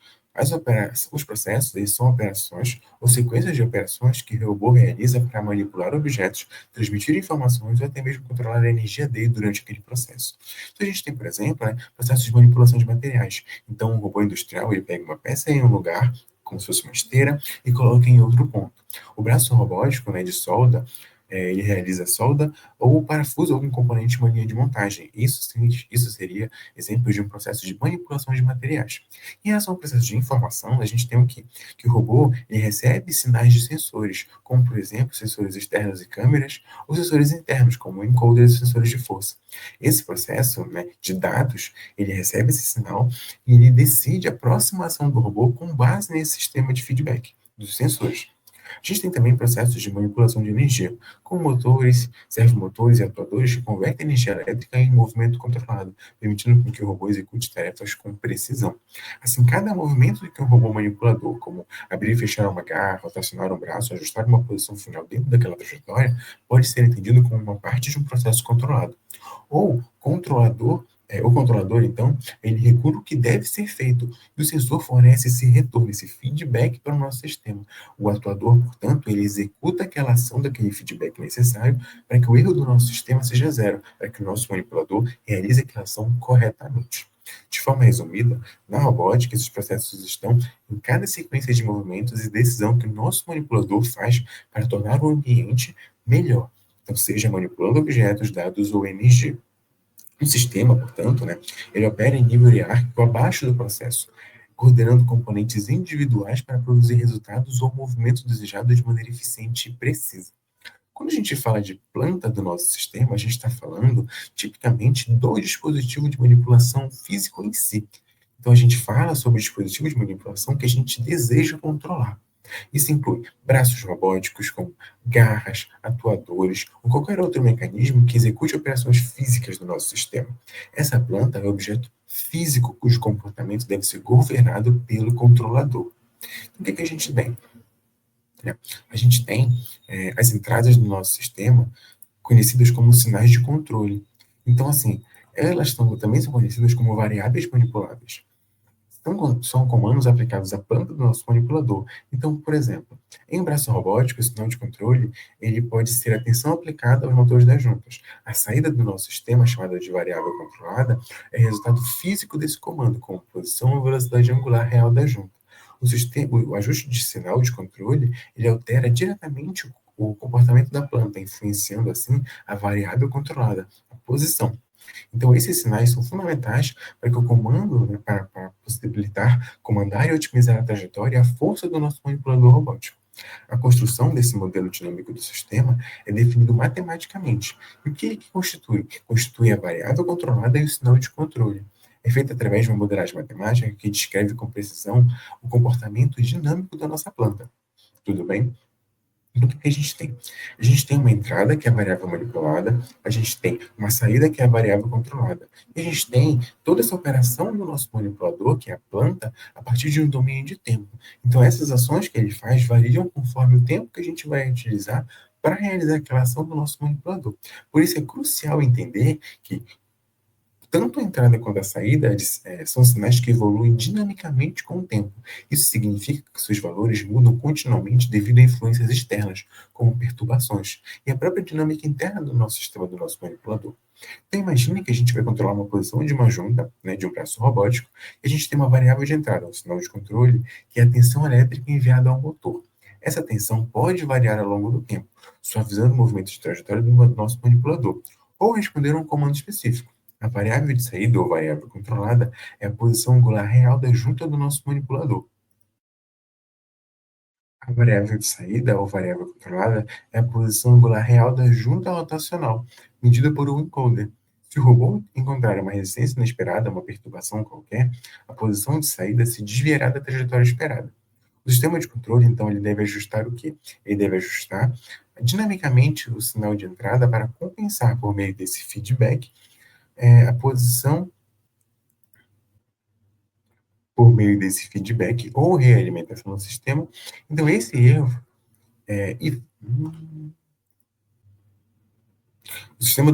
Os processos eles são operações ou sequências de operações que o robô realiza para manipular objetos, transmitir informações ou até mesmo controlar a energia dele durante aquele processo. Então, a gente tem, por exemplo, processos de manipulação de materiais. Então, um robô industrial ele pega uma peça em um lugar, como se fosse uma esteira, e coloca em outro ponto. O braço robótico, de solda, ele realiza solda ou parafusa algum componente de uma linha de montagem. Isso seria exemplo de um processo de manipulação de materiais. Em relação ao processo de informação, a gente tem o quê? Que o robô ele recebe sinais de sensores, como, por exemplo, sensores externos e câmeras, ou sensores internos, como encoders e sensores de força. Esse processo, de dados, ele recebe esse sinal e ele decide a próxima ação do robô com base nesse sistema de feedback dos sensores. A gente tem também processos de manipulação de energia, com motores, servomotores e atuadores que convertem energia elétrica em movimento controlado, permitindo que o robô execute tarefas com precisão. Assim, cada movimento que um robô manipulador, como abrir e fechar uma garra, rotacionar um braço, ajustar uma posição final dentro daquela trajetória, pode ser entendido como uma parte de um processo controlado. O controlador, então, ele regula o que deve ser feito e o sensor fornece esse retorno, esse feedback para o nosso sistema. O atuador, portanto, ele executa aquela ação daquele feedback necessário para que o erro do nosso sistema seja zero, para que o nosso manipulador realize aquela ação corretamente. De forma resumida, na robótica, esses processos estão em cada sequência de movimentos e decisão que o nosso manipulador faz para tornar o ambiente melhor. Então, seja manipulando objetos, dados ou energia. O sistema, portanto, né, ele opera em nível hierárquico abaixo do processo, coordenando componentes individuais para produzir resultados ou movimento desejado de maneira eficiente e precisa. Quando a gente fala de planta do nosso sistema, a gente está falando tipicamente do dispositivo de manipulação físico em si. Então, a gente fala sobre o dispositivo de manipulação que a gente deseja controlar. Isso inclui braços robóticos com garras, atuadores ou qualquer outro mecanismo que execute operações físicas do nosso sistema. Essa planta é um objeto físico cujo comportamento deve ser governado pelo controlador. Então, o que a gente tem? Né? A gente tem as entradas do nosso sistema conhecidas como sinais de controle. Então, assim, também são conhecidas como variáveis manipuláveis. São comandos aplicados à planta do nosso manipulador. Então, por exemplo, em um braço robótico, o sinal de controle, ele pode ser a tensão aplicada aos motores das juntas. A saída do nosso sistema, chamada de variável controlada, é resultado físico desse comando, como posição ou velocidade angular real da junta. O ajuste de sinal de controle, ele altera diretamente o comportamento da planta, influenciando, assim, a variável controlada, a posição. Então, esses sinais são fundamentais para que o comando, né, para possibilitar comandar e otimizar a trajetória e a força do nosso manipulador robótico. A construção desse modelo dinâmico do sistema é definido matematicamente. E o que ele constitui? Constitui a variável controlada e o sinal de controle. É feito através de uma modelagem matemática que descreve com precisão o comportamento dinâmico da nossa planta. Tudo bem? Então, o que a gente tem? A gente tem uma entrada, que é a variável manipulada, a gente tem uma saída, que é a variável controlada. E a gente tem toda essa operação do nosso manipulador, que é a planta, a partir de um domínio de tempo. Então, essas ações que ele faz variam conforme o tempo que a gente vai utilizar para realizar aquela ação do nosso manipulador. Por isso é crucial entender que tanto a entrada quanto a saída são sinais que evoluem dinamicamente com o tempo. Isso significa que seus valores mudam continuamente devido a influências externas, como perturbações, e a própria dinâmica interna do nosso sistema, do nosso manipulador. Então, imagine que a gente vai controlar uma posição de uma junta, né, de um braço robótico, e a gente tem uma variável de entrada, um sinal de controle, que é a tensão elétrica enviada ao motor. Essa tensão pode variar ao longo do tempo, suavizando o movimento de trajetória do nosso manipulador, ou responder a um comando específico. A variável de saída ou variável controlada é a posição angular real da junta do nosso manipulador. A variável de saída ou variável controlada é a posição angular real da junta rotacional, medida por um encoder. Se o robô encontrar uma resistência inesperada, uma perturbação qualquer, a posição de saída se desviará da trajetória esperada. O sistema de controle, então, ele deve ajustar o quê? Ele deve ajustar dinamicamente o sinal de entrada para compensar, por meio desse feedback, a posição por meio desse feedback ou realimentação do sistema. Então, esse erro é, e, do sistema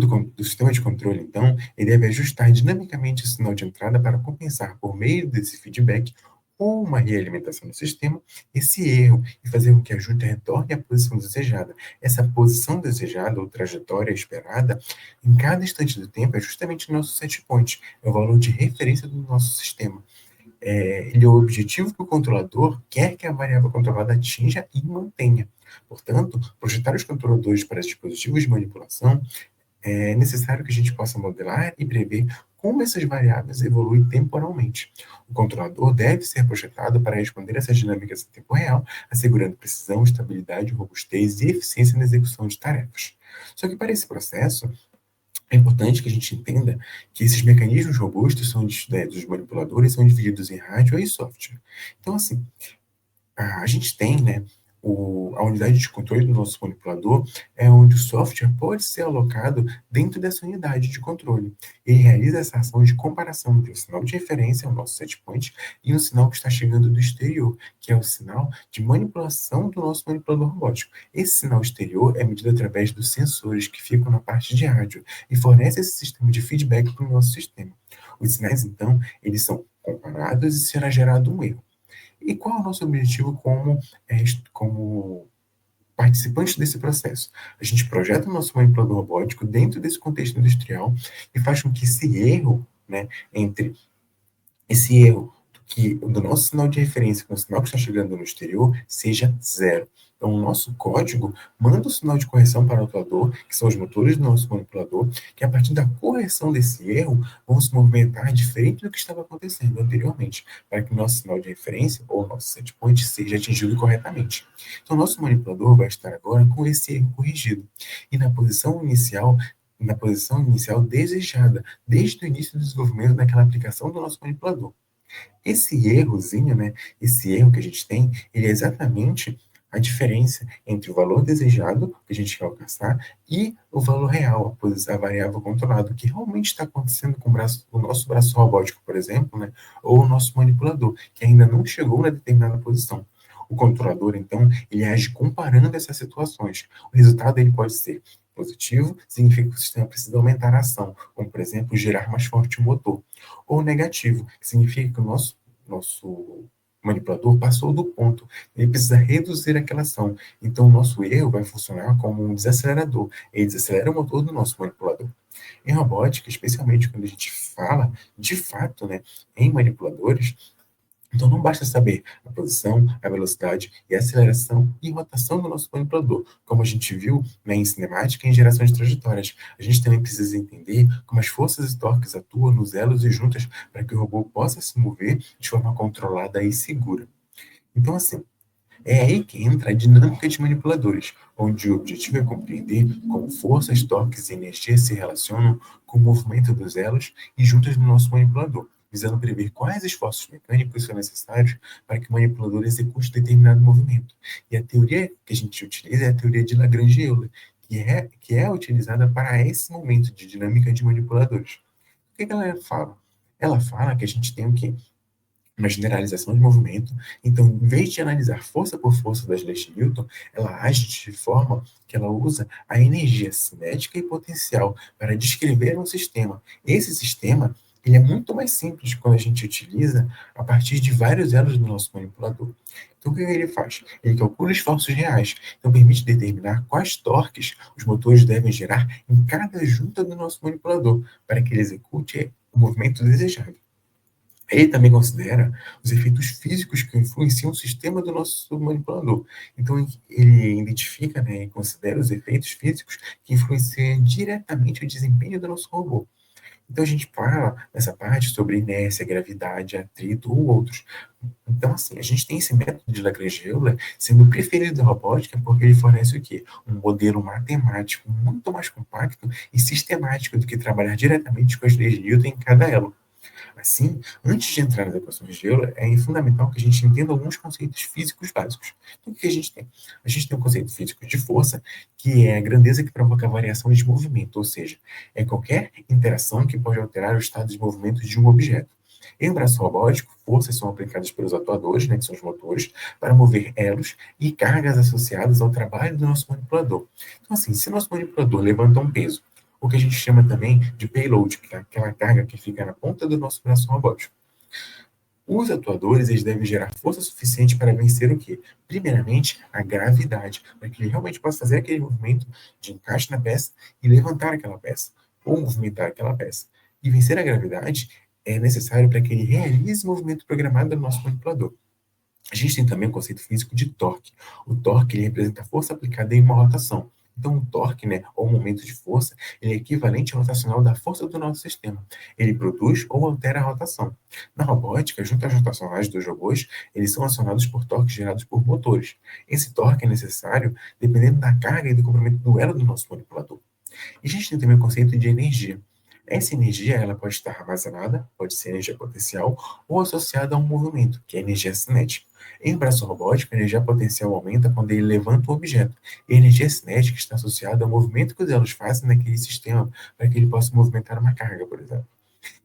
de controle, então, ele deve ajustar dinamicamente o sinal de entrada para compensar, por meio desse feedback ou uma realimentação do sistema, esse erro e fazer com que a junta retorne à posição desejada. Essa posição desejada ou trajetória esperada, em cada instante do tempo, é justamente o nosso set point, é o valor de referência do nosso sistema. Ele é o objetivo que o controlador quer que a variável controlada atinja e mantenha. Portanto, projetar os controladores para dispositivos de manipulação é necessário que a gente possa modelar e prever como essas variáveis evoluem temporalmente. O controlador deve ser projetado para responder essas dinâmicas em tempo real, assegurando precisão, estabilidade, robustez e eficiência na execução de tarefas. Só que para esse processo, é importante que a gente entenda que esses mecanismos robustos dos manipuladores são divididos em hardware e software. Então, assim, a gente tem, né, a unidade de controle do nosso manipulador é onde o software pode ser alocado dentro dessa unidade de controle. Ele realiza essa ação de comparação entre o sinal de referência, o nosso set point, e um sinal que está chegando do exterior, que é o sinal de manipulação do nosso manipulador robótico. Esse sinal exterior é medido através dos sensores que ficam na parte de rádio e fornece esse sistema de feedback para o nosso sistema. Os sinais, então, eles são comparados e será gerado um erro. E qual é o nosso objetivo como participante desse processo? A gente projeta o nosso manipulador robótico dentro desse contexto industrial e faz com que esse erro, né, entre esse erro do nosso sinal de referência com o sinal que está chegando no exterior seja zero. Então, o nosso código manda o sinal de correção para o atuador, que são os motores do nosso manipulador, que a partir da correção desse erro vão se movimentar diferente do que estava acontecendo anteriormente, para que o nosso sinal de referência, ou o nosso set point, seja atingido corretamente. Então, o nosso manipulador vai estar agora com esse erro corrigido. E na posição inicial desejada, desde o início do desenvolvimento daquela aplicação do nosso manipulador. Esse errozinho, né, esse erro que a gente tem, ele é exatamente a diferença entre o valor desejado, que a gente quer alcançar, e o valor real, a variável controlada, o que realmente está acontecendo com o nosso braço robótico, por exemplo, né, ou o nosso manipulador, que ainda não chegou na determinada posição. O controlador, então, ele age comparando essas situações. O resultado ele pode ser positivo, significa que o sistema precisa aumentar a ação, como, por exemplo, gerar mais forte o motor. Ou negativo, que significa que o nosso manipulador passou do ponto. Ele precisa reduzir aquela ação. Então, o nosso erro vai funcionar como um desacelerador. Ele desacelera o motor do nosso manipulador. Em robótica, especialmente quando a gente fala, de fato, né, em manipuladores, então não basta saber a posição, a velocidade e a aceleração e rotação do nosso manipulador, como a gente viu, né, em cinemática e em geração de trajetórias. A gente também precisa entender como as forças e torques atuam nos elos e juntas para que o robô possa se mover de forma controlada e segura. Então, assim, é aí que entra a dinâmica de manipuladores, onde o objetivo é compreender como forças, torques e energias se relacionam com o movimento dos elos e juntas no nosso manipulador, visando prever quais esforços mecânicos são necessários para que o manipulador execute determinado movimento. E a teoria que a gente utiliza é a teoria de Lagrange-Euler, que é utilizada para esse momento de dinâmica de manipuladores. O que ela fala? Ela fala que a gente tem o quê? Uma generalização de movimento. Então, em vez de analisar força por força das leis de Newton, ela age de forma que ela usa a energia cinética e potencial para descrever um sistema. Esse sistema ele é muito mais simples quando a gente utiliza a partir de vários elos do nosso manipulador. Então, o que ele faz? Ele calcula esforços reais, então permite determinar quais torques os motores devem gerar em cada junta do nosso manipulador para que ele execute o movimento desejado. Ele também considera os efeitos físicos que influenciam o sistema do nosso manipulador. Então, ele identifica, né, e considera os efeitos físicos que influenciam diretamente o desempenho do nosso robô. Então, a gente fala nessa parte sobre inércia, gravidade, atrito ou outros. Então, assim, a gente tem esse método de Lagrange-Euler sendo preferido da robótica porque ele fornece o quê? Um modelo matemático muito mais compacto e sistemático do que trabalhar diretamente com as leis de Newton em cada elo. Assim, antes de entrar nas equações de Euler, é fundamental que a gente entenda alguns conceitos físicos básicos. Então, o que a gente tem? A gente tem o conceito físico de força, que é a grandeza que provoca a variação de movimento, ou seja, é qualquer interação que pode alterar o estado de movimento de um objeto. Em um braço robótico, forças são aplicadas pelos atuadores, né, que são os motores, para mover elos e cargas associadas ao trabalho do nosso manipulador. Então, assim, se nosso manipulador levanta um peso, o que a gente chama também de payload, que é aquela carga que fica na ponta do nosso braço robótico. Os atuadores eles devem gerar força suficiente para vencer o quê? Primeiramente, a gravidade, para que ele realmente possa fazer aquele movimento de encaixe na peça e levantar aquela peça, ou movimentar aquela peça. E vencer a gravidade é necessário para que ele realize o movimento programado no nosso manipulador. A gente tem também o conceito físico de torque. O torque ele representa a força aplicada em uma rotação. Então, o torque, né, ou momento de força, ele é equivalente ao rotacional da força do nosso sistema. Ele produz ou altera a rotação. Na robótica, junto às rotacionais dos robôs, eles são acionados por torques gerados por motores. Esse torque é necessário dependendo da carga e do comprimento do elo do nosso manipulador. E a gente tem também o conceito de energia. Essa energia ela pode estar armazenada, pode ser energia potencial, ou associada a um movimento, que é a energia cinética. Em braço robótico, a energia potencial aumenta quando ele levanta o objeto. E a energia cinética está associada ao movimento que os elos fazem naquele sistema, para que ele possa movimentar uma carga, por exemplo.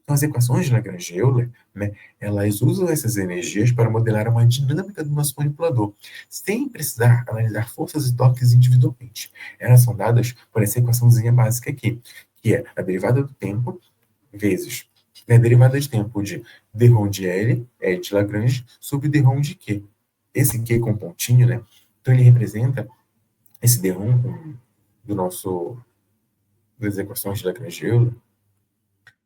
Então, as equações de Lagrange-Euler, né, elas usam essas energias para modelar uma dinâmica do nosso manipulador, sem precisar analisar forças e torques individualmente. Elas são dadas por essa equaçãozinha básica aqui, que é a derivada do tempo vezes a derivada de tempo de d-ROM de L, de Lagrange, sobre d-ROM de Q. Esse Q com pontinho, né? Então, ele representa esse d-ROM do nosso, das equações de Lagrange-Euler.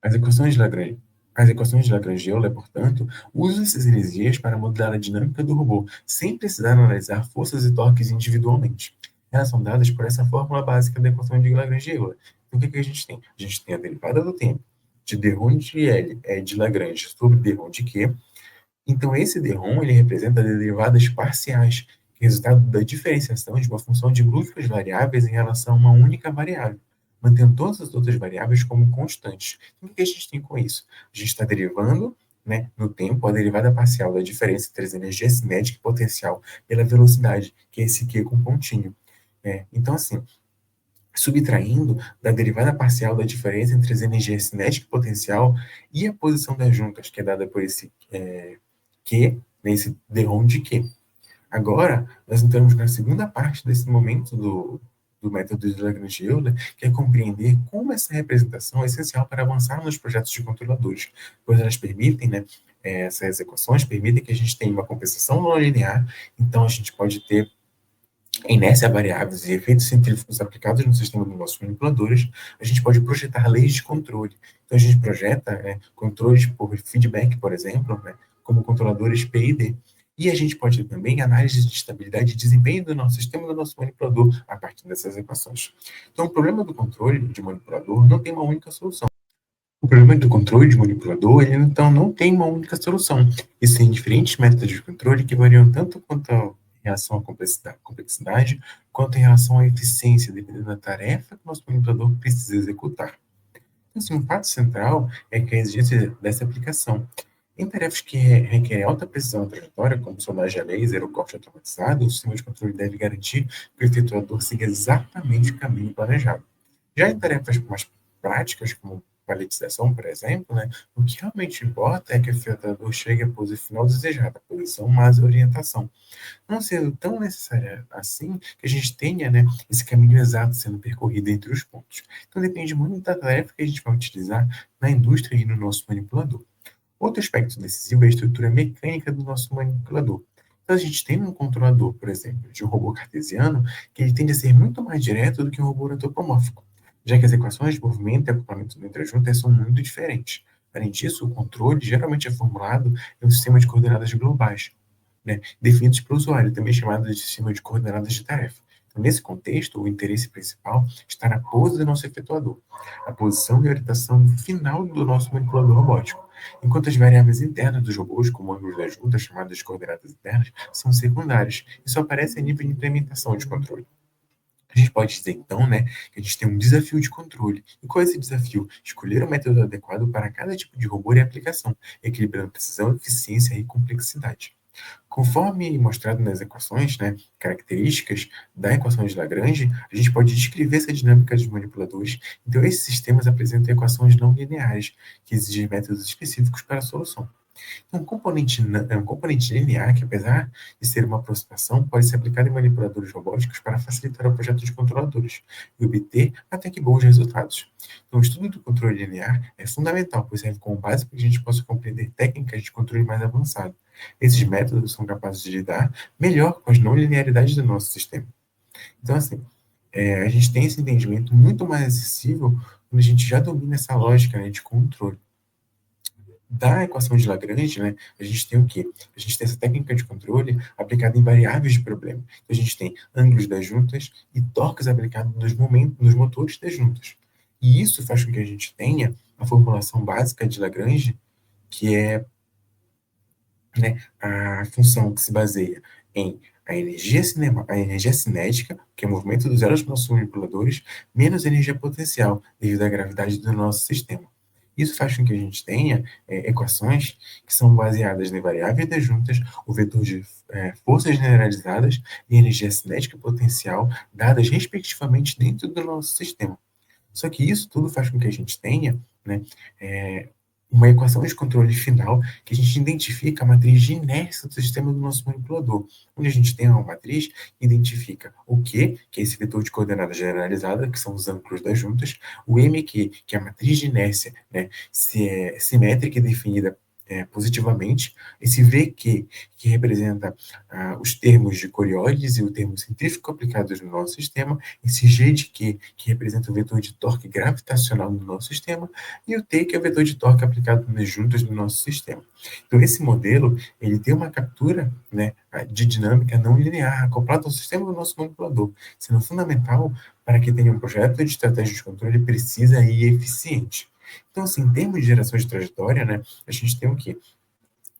As equações de Lagrange As equações de Lagrange-Euler, portanto, usam essas energias para modelar a dinâmica do robô, sem precisar analisar forças e torques individualmente. Elas são dadas por essa fórmula básica da equação de Lagrange-Euler. Então, o que a gente tem? A gente tem a derivada do tempo de d-ROM de L de Lagrange sobre d-ROM de Q. Então, esse d-ROM ele representa derivadas parciais, que é resultado da diferenciação de uma função de múltiplas variáveis em relação a uma única variável, mantendo todas as outras variáveis como constantes. Então, o que a gente tem com isso? A gente está derivando, né, no tempo, a derivada parcial da diferença entre as energias cinética e potencial pela velocidade, que é esse Q com pontinho. Então, assim, subtraindo da derivada parcial da diferença entre as energias cinética e potencial e a posição das juntas, que é dada por esse Q, nesse d-ROM de Q. Agora, nós entramos na segunda parte desse momento do método de Lagrange-Euler, que é compreender como essa representação é essencial para avançar nos projetos de controladores, pois elas permitem, né, essas equações permitem que a gente tenha uma compensação não linear, então a gente pode ter inércia a variáveis e efeitos científicos aplicados no sistema dos nossos manipuladores. A gente pode projetar leis de controle. Então, a gente projeta controles por feedback, por exemplo, né, como controladores P e D. E a gente pode ter também análise de estabilidade e desempenho do nosso sistema, do nosso manipulador, a partir dessas equações. Então, o problema do controle de manipulador não tem uma única solução. O problema do controle de manipulador, ele então não tem uma única solução. Existem diferentes métodos de controle que variam tanto quanto em relação à complexidade, quanto em relação à eficiência, dependendo da tarefa que o nosso manipulador precisa executar. Então, assim, um fato central é que a exigência dessa aplicação. Em tarefas que requerem alta precisão na trajetória, como sondagem a laser ou corte automatizado, o sistema de controle deve garantir que o efetuador siga exatamente o caminho planejado. Já em tarefas mais práticas, como paletização, por exemplo, né, o que realmente importa é que o efetuador chegue à posição final desejada, a posição mais a orientação. Não sendo tão necessária assim que a gente tenha, né, esse caminho exato sendo percorrido entre os pontos. Então depende muito da tarefa que a gente vai utilizar na indústria e no nosso manipulador. Outro aspecto decisivo é a estrutura mecânica do nosso manipulador. Então, a gente tem um controlador, por exemplo, de um robô cartesiano, que ele tende a ser muito mais direto do que um robô antropomórfico, já que as equações de movimento e acoplamento entre as juntas são muito diferentes. Além disso, o controle geralmente é formulado em um sistema de coordenadas globais, né, definidos para o usuário, também chamado de sistema de coordenadas de tarefa. Então, nesse contexto, o interesse principal está na pose do nosso efetuador, a posição e orientação final do nosso manipulador robótico, enquanto as variáveis internas dos robôs, como ângulos da junta, chamadas de coordenadas internas, são secundárias e só aparecem a nível de implementação de controle. A gente pode dizer, então, né, que a gente tem um desafio de controle. E qual é esse desafio? Escolher o método adequado para cada tipo de robô e aplicação, equilibrando precisão, eficiência e complexidade. Conforme mostrado nas equações, né, características da equação de Lagrange, a gente pode descrever essa dinâmica dos manipuladores. Então, esses sistemas apresentam equações não lineares, que exigem métodos específicos para a solução. Então, um componente linear que, apesar de ser uma aproximação, pode ser aplicado em manipuladores robóticos para facilitar o projeto de controladores e obter até que bons resultados. Então, o estudo do controle linear é fundamental, pois serve como base para que a gente possa compreender técnicas de controle mais avançado. Esses métodos são capazes de lidar melhor com as não linearidades do nosso sistema. Então, assim, a gente tem esse entendimento muito mais acessível quando a gente já domina essa lógica, né, de controle. Da equação de Lagrange, né, a gente tem o quê? A gente tem essa técnica de controle aplicada em variáveis de problema. Então, a gente tem ângulos das juntas e torques aplicados nos motores das juntas. E isso faz com que a gente tenha a formulação básica de Lagrange, que é, né, a função que se baseia em a energia cinética, que é o movimento dos elos dos nossos manipuladores, menos a energia potencial, devido à gravidade do nosso sistema. Isso faz com que a gente tenha equações que são baseadas em variáveis das juntas, o vetor de forças generalizadas e energia cinética potencial, dadas respectivamente dentro do nosso sistema. Só que isso tudo faz com que a gente tenha, né, uma equação de controle final que a gente identifica a matriz de inércia do sistema do nosso manipulador, onde a gente tem uma matriz que identifica o Q, que é esse vetor de coordenada generalizada, que são os ângulos das juntas, o MQ, que é a matriz de inércia, né, se é simétrica e definida positivamente, esse VQ, que representa os termos de Coriolis e o termo centrífugo aplicados no nosso sistema, esse G de Q, que representa o vetor de torque gravitacional no nosso sistema, e o T, que é o vetor de torque aplicado nas juntas do nosso sistema. Então, esse modelo, ele tem uma captura, né, de dinâmica não linear, acoplada ao sistema do nosso manipulador, sendo fundamental para que tenha um projeto de estratégia de controle precisa e eficiente. Então, assim, em termos de geração de trajetória, né, a gente tem o quê?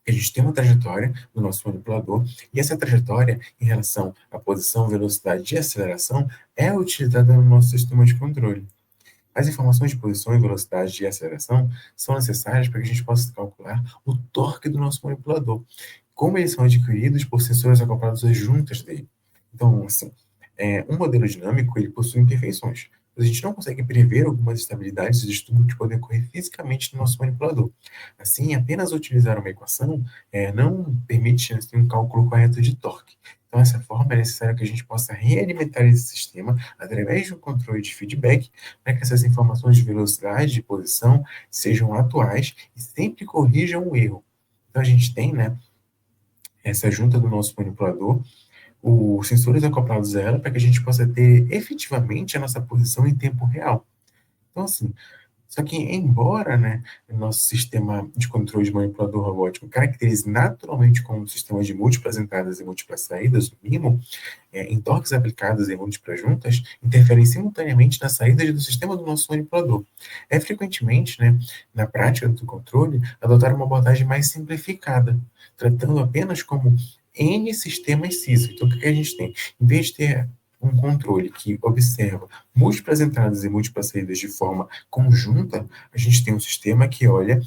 A gente tem uma trajetória do nosso manipulador, e essa trajetória, em relação à posição, velocidade e aceleração, é utilizada no nosso sistema de controle. As informações de posição, velocidade e aceleração são necessárias para que a gente possa calcular o torque do nosso manipulador, como eles são adquiridos por sensores acoplados às juntas dele. Então, assim, um modelo dinâmico, ele possui imperfeições. A gente não consegue prever algumas estabilidades de estudo que podem ocorrer fisicamente no nosso manipulador. Assim, apenas utilizar uma equação não permite assim, um cálculo correto de torque. Então, dessa forma, é necessário que a gente possa realimentar esse sistema através de um controle de feedback, para que essas informações de velocidade, de posição, sejam atuais e sempre corrijam o erro. Então, a gente tem, né, essa junta do nosso manipulador, os sensores acoplados a ela, para que a gente possa ter efetivamente a nossa posição em tempo real. Então, assim, só que, embora, né, o nosso sistema de controle de manipulador robótico caracterize naturalmente como um sistema de múltiplas entradas e múltiplas saídas, o mínimo, em torques aplicados em múltiplas juntas, interferem simultaneamente na saída do sistema do nosso manipulador. É frequentemente, né, na prática do controle, adotar uma abordagem mais simplificada, tratando apenas como N sistemas CISO. Então, o que a gente tem? Em vez de ter um controle que observa múltiplas entradas e múltiplas saídas de forma conjunta, a gente tem um sistema que olha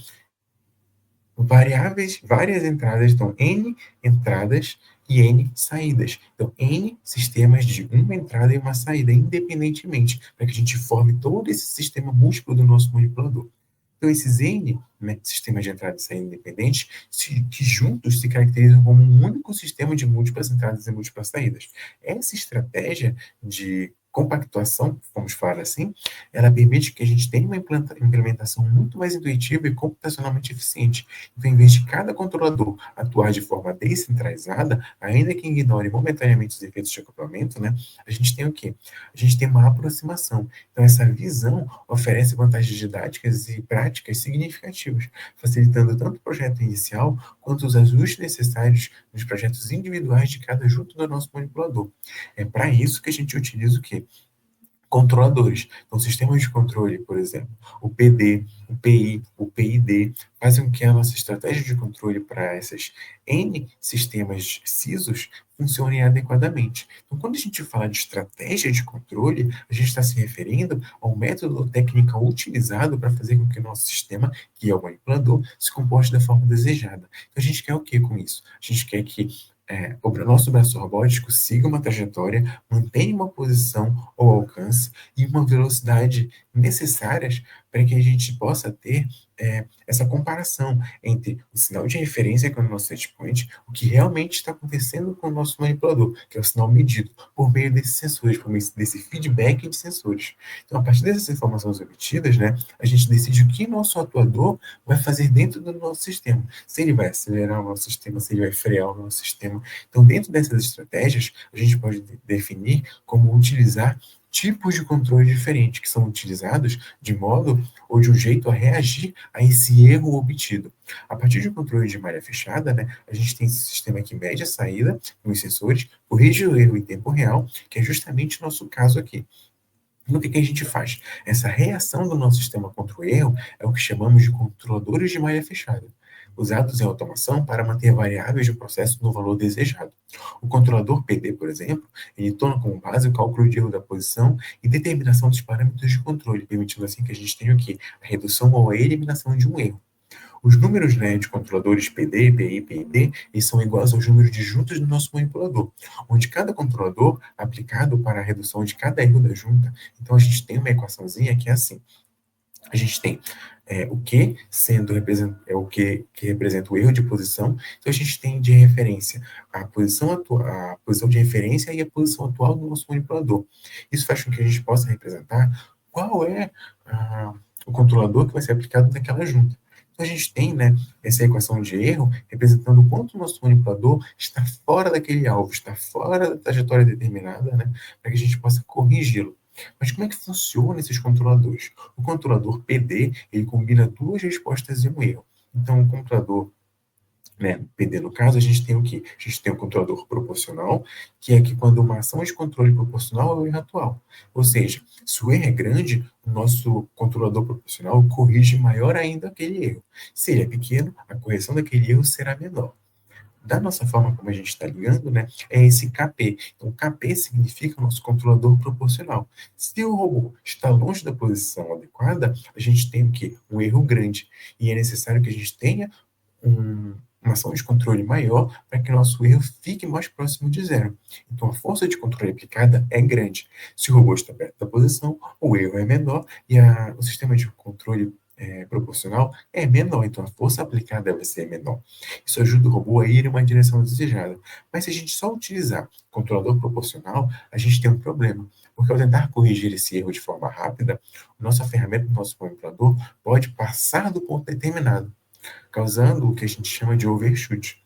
variáveis, várias entradas, então N entradas e N saídas. Então, N sistemas de uma entrada e uma saída, independentemente, para que a gente forme todo esse sistema múltiplo do nosso manipulador. Então, esses N, né, sistemas de entrada e saída independentes, que juntos se caracterizam como um único sistema de múltiplas entradas e múltiplas saídas. Essa estratégia de compactuação, vamos falar assim, ela permite que a gente tenha uma implementação muito mais intuitiva e computacionalmente eficiente. Então, em vez de cada controlador atuar de forma descentralizada, ainda que ignore momentaneamente os efeitos de acoplamento, né, a gente tem o quê? A gente tem uma aproximação. Então, essa visão oferece vantagens didáticas e práticas significativas, facilitando tanto o projeto inicial quanto os ajustes necessários nos projetos individuais de cada junto do nosso manipulador. É para isso que a gente utiliza o quê? Controladores. Então, sistemas de controle, por exemplo, o PD, o PI, o PID, fazem com que a nossa estratégia de controle para essas N sistemas CISOs funcionem adequadamente. Então, quando a gente fala de estratégia de controle, a gente está se referindo ao método ou técnica utilizado para fazer com que o nosso sistema, que é o manipulador, se comporte da forma desejada. Então, a gente quer o que com isso? A gente quer que o nosso braço robótico siga uma trajetória, mantenha uma posição ou alcance e uma velocidade necessárias para que a gente possa ter essa comparação entre o sinal de referência que é o nosso setpoint, o que realmente está acontecendo com o nosso manipulador, que é o sinal medido por meio desses sensores, por meio desse feedback de sensores. Então, a partir dessas informações obtidas, né, a gente decide o que nosso atuador vai fazer dentro do nosso sistema. Se ele vai acelerar o nosso sistema, se ele vai frear o nosso sistema. Então, dentro dessas estratégias, a gente pode definir como utilizar tipos de controle diferentes, que são utilizados de modo ou de um jeito a reagir a esse erro obtido. A partir de um controle de malha fechada, né, a gente tem esse sistema que mede a saída com os sensores, corrige o erro em tempo real, que é justamente o nosso caso aqui. Então, o que a gente faz? Essa reação do nosso sistema contra o erro é o que chamamos de controladores de malha fechada, usados em automação para manter variáveis do processo no valor desejado. O controlador PD, por exemplo, ele toma como base o cálculo de erro da posição e determinação dos parâmetros de controle, permitindo assim que a gente tenha o quê? A redução ou a eliminação de um erro. Os números, né, de controladores PD, PI, PID, eles são iguais aos números de juntas do nosso manipulador, onde cada controlador aplicado para a redução de cada erro da junta. Então, a gente tem uma equaçãozinha que é assim. A gente tem o Q sendo o que representa o erro de posição. Então, a gente tem de referência a posição, a posição de referência e a posição atual do nosso manipulador. Isso faz com que a gente possa representar qual é o controlador que vai ser aplicado naquela junta. Então, a gente tem, né, essa equação de erro representando o quanto o nosso manipulador está fora daquele alvo, está fora da trajetória determinada, né, para que a gente possa corrigi-lo. Mas como é que funciona esses controladores? O controlador PD, ele combina duas respostas e um erro. Então, o controlador, né, PD, no caso, a gente tem o quê? A gente tem o controlador proporcional, que é que quando uma ação de controle proporcional ao erro atual. Ou seja, se o erro é grande, o nosso controlador proporcional corrige maior ainda aquele erro. Se ele é pequeno, a correção daquele erro será menor. Da nossa forma como a gente está ligando, né, é esse KP. Então, KP significa o nosso controlador proporcional. Se o robô está longe da posição adequada, a gente tem o quê? Um erro grande. E é necessário que a gente tenha uma ação de controle maior para que o nosso erro fique mais próximo de zero. Então, a força de controle aplicada é grande. Se o robô está perto da posição, o erro é menor e o sistema de controle proporcional é menor, então a força aplicada vai ser menor. Isso ajuda o robô a ir em uma direção desejada. Mas se a gente só utilizar controlador proporcional, a gente tem um problema, porque ao tentar corrigir esse erro de forma rápida, nossa ferramenta, o nosso manipulador, pode passar do ponto determinado, causando o que a gente chama de overshoot.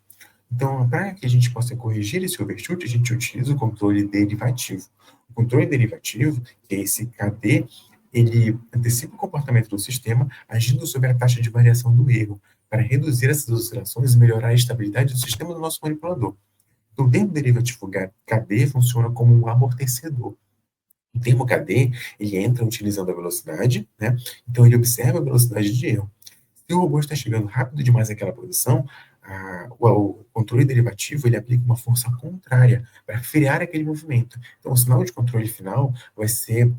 Então, para que a gente possa corrigir esse overshoot, a gente utiliza o controle derivativo. O controle derivativo, que é esse KD, ele antecipa o comportamento do sistema, agindo sobre a taxa de variação do erro, para reduzir essas oscilações e melhorar a estabilidade do sistema do nosso manipulador. Então, o termo derivativo KD funciona como um amortecedor. O termo KD, ele entra utilizando a velocidade, né? Então, ele observa a velocidade de erro. Se o robô está chegando rápido demais àquela posição, o controle derivativo ele aplica uma força contrária para frear aquele movimento. Então, o sinal de controle final vai ser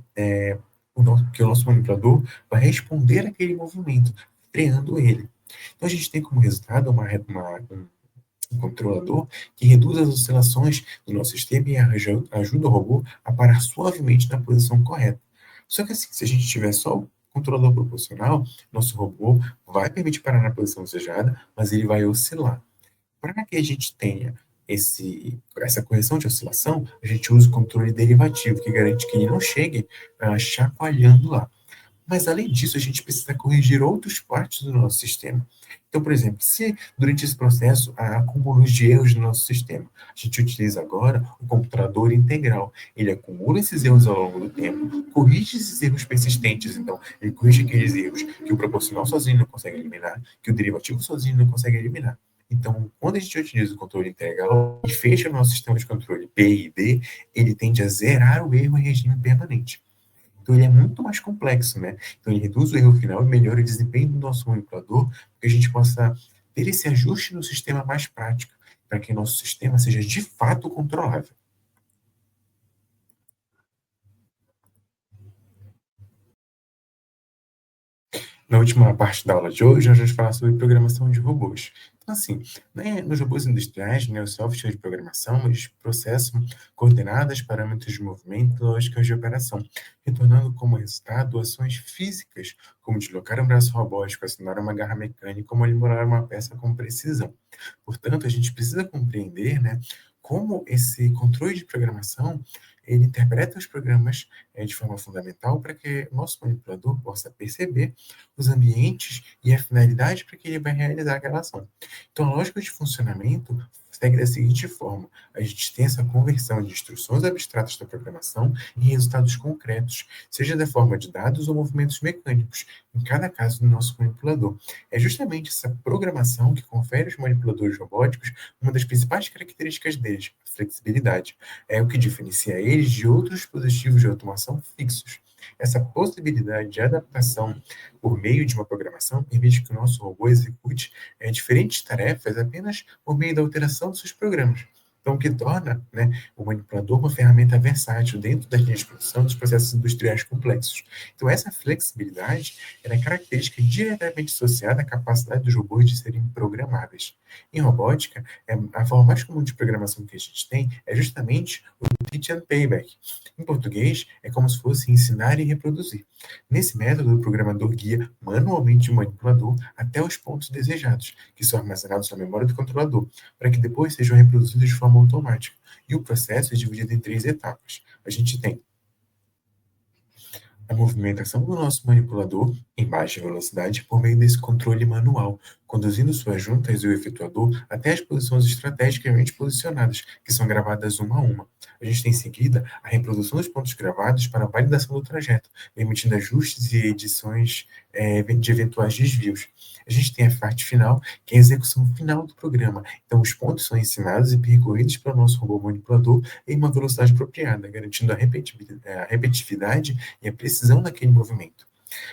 que o nosso manipulador vai responder àquele movimento, freando ele. Então, a gente tem como resultado um controlador que reduz as oscilações do nosso sistema e ajuda o robô a parar suavemente na posição correta. Só que assim, se a gente tiver só o controlador proporcional, nosso robô vai permitir parar na posição desejada, mas ele vai oscilar. Para que a gente tenha essa correção de oscilação, a gente usa o controle derivativo, que garante que ele não chegue chacoalhando lá. Mas, além disso, a gente precisa corrigir outras partes do nosso sistema. Então, por exemplo, se durante esse processo há acúmulos de erros no nosso sistema, a gente utiliza agora o computador integral. Ele acumula esses erros ao longo do tempo, corrige esses erros persistentes. Então, ele corrige aqueles erros que o proporcional sozinho não consegue eliminar, que o derivativo sozinho não consegue eliminar. Então, quando a gente utiliza o controle integral e fecha o nosso sistema de controle P e D, ele tende a zerar o erro em regime permanente. Então, ele é muito mais complexo, né? Então, ele reduz o erro final e melhora o desempenho do nosso manipulador, para que a gente possa ter esse ajuste no sistema mais prático, para que o nosso sistema seja de fato controlável. Na última parte da aula de hoje, nós vamos falar sobre programação de robôs. Então, assim, né, nos robôs industriais, né, os softwares de programação, eles processam coordenadas, parâmetros de movimento e lógicas de operação, retornando como resultado ações físicas, como deslocar um braço robótico, acionar uma garra mecânica, ou manipular uma peça com precisão. Portanto, a gente precisa compreender, né, como esse controle de programação ele interpreta os programas de forma fundamental para que o nosso manipulador possa perceber os ambientes e a finalidade para que ele vai realizar aquela ação. Então, a lógica de funcionamento segue da seguinte forma: a gente tem essa conversão de instruções abstratas da programação em resultados concretos, seja da forma de dados ou movimentos mecânicos, em cada caso do nosso manipulador. É justamente essa programação que confere aos manipuladores robóticos uma das principais características deles, a flexibilidade. É o que diferencia eles de outros dispositivos de automação fixos. Essa possibilidade de adaptação por meio de uma programação permite que o nosso robô execute diferentes tarefas apenas por meio da alteração dos seus programas. Então, o que torna, né, o manipulador uma ferramenta versátil dentro da linha de produção dos processos industriais complexos. Então, essa flexibilidade é característica diretamente associada à capacidade dos robôs de serem programáveis. Em robótica, a forma mais comum de programação que a gente tem é justamente o teach and payback. Em português, é como se fosse ensinar e reproduzir. Nesse método, o programador guia manualmente o manipulador até os pontos desejados, que são armazenados na memória do controlador, para que depois sejam reproduzidos de forma automática. E o processo é dividido em três etapas. A gente tem a movimentação do nosso manipulador em baixa velocidade por meio desse controle manual, conduzindo suas juntas e o efetuador até as posições estrategicamente posicionadas, que são gravadas uma a uma. A gente tem em seguida a reprodução dos pontos gravados para a validação do trajeto, permitindo ajustes e edições de eventuais desvios. A gente tem a parte final, que é a execução final do programa. Então, os pontos são ensinados e percorridos pelo nosso robô manipulador em uma velocidade apropriada, garantindo a repetitividade e a precisão daquele movimento.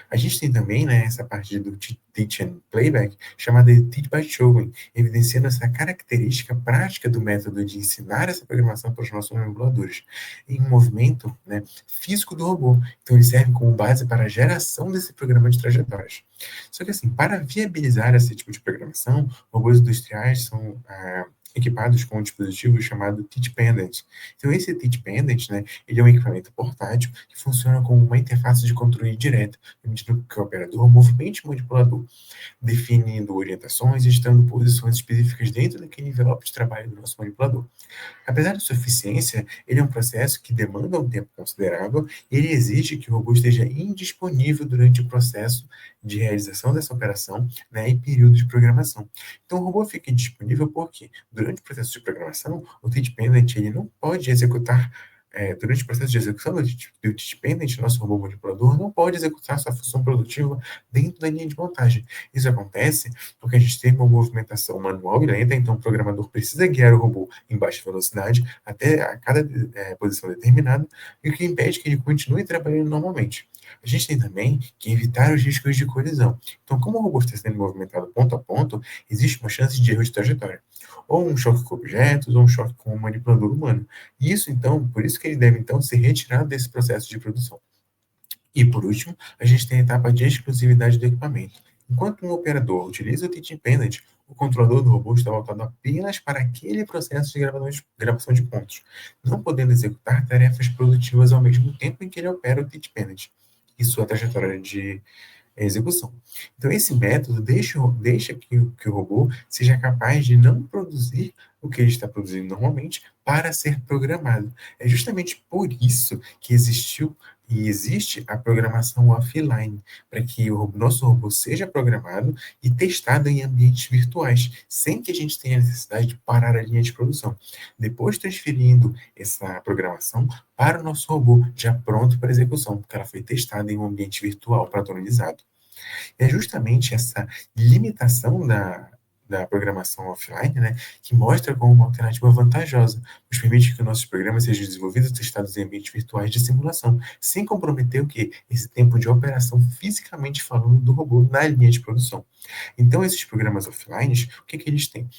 A gente tem também, né, essa parte do Teach and Playback, chamada de Teach by Showing, evidenciando essa característica prática do método de ensinar essa programação para os nossos manipuladores, em um movimento, né, físico do robô. Então, ele serve como base para a geração desse programa de trajetórias. Só que, assim, para viabilizar esse tipo de programação, robôs industriais são equipados com um dispositivo chamado Teach Pendant. Então, esse Teach Pendant, né, ele é um equipamento portátil que funciona como uma interface de controle direto, permitindo que o operador movimente o manipulador, definindo orientações e estando posições específicas dentro daquele envelope de trabalho do nosso manipulador. Apesar de sua eficiência, ele é um processo que demanda um tempo considerável e ele exige que o robô esteja indisponível durante o processo de realização dessa operação, né, e período de programação. Então, o robô fica indisponível porque, durante o processo de programação, o Teach Pendant ele não pode executar durante o processo de execução do Teach Pendant, nosso robô manipulador não pode executar sua função produtiva dentro da linha de montagem. Isso acontece porque a gente tem uma movimentação manual e lenta, então o programador precisa guiar o robô em baixa velocidade até a cada posição determinada, e o que impede que ele continue trabalhando normalmente. A gente tem também que evitar os riscos de colisão. Então, como o robô está sendo movimentado ponto a ponto, existe uma chance de erro de trajetória. Ou um choque com objetos, ou um choque com o manipulador humano. E isso, então, por isso que ele deve, então, ser retirado desse processo de produção. E, por último, a gente tem a etapa de exclusividade do equipamento. Enquanto um operador utiliza o Teach Pendant, o controlador do robô está voltado apenas para aquele processo de gravação de pontos, não podendo executar tarefas produtivas ao mesmo tempo em que ele opera o Teach Pendant e sua trajetória de execução. Então, esse método deixa que o robô seja capaz de não produzir o que ele está produzindo normalmente para ser programado. É justamente por isso que existiu e existe a programação offline, para que o nosso robô seja programado e testado em ambientes virtuais, sem que a gente tenha necessidade de parar a linha de produção. Depois transferindo essa programação para o nosso robô já pronto para execução, porque ela foi testada em um ambiente virtual padronizado. É justamente essa limitação da programação offline, né, que mostra como uma alternativa vantajosa, nos permite que nossos programas sejam desenvolvidos e testados em ambientes virtuais de simulação, sem comprometer o quê? Esse tempo de operação fisicamente falando do robô na linha de produção. Então, esses programas offline, o que que eles têm?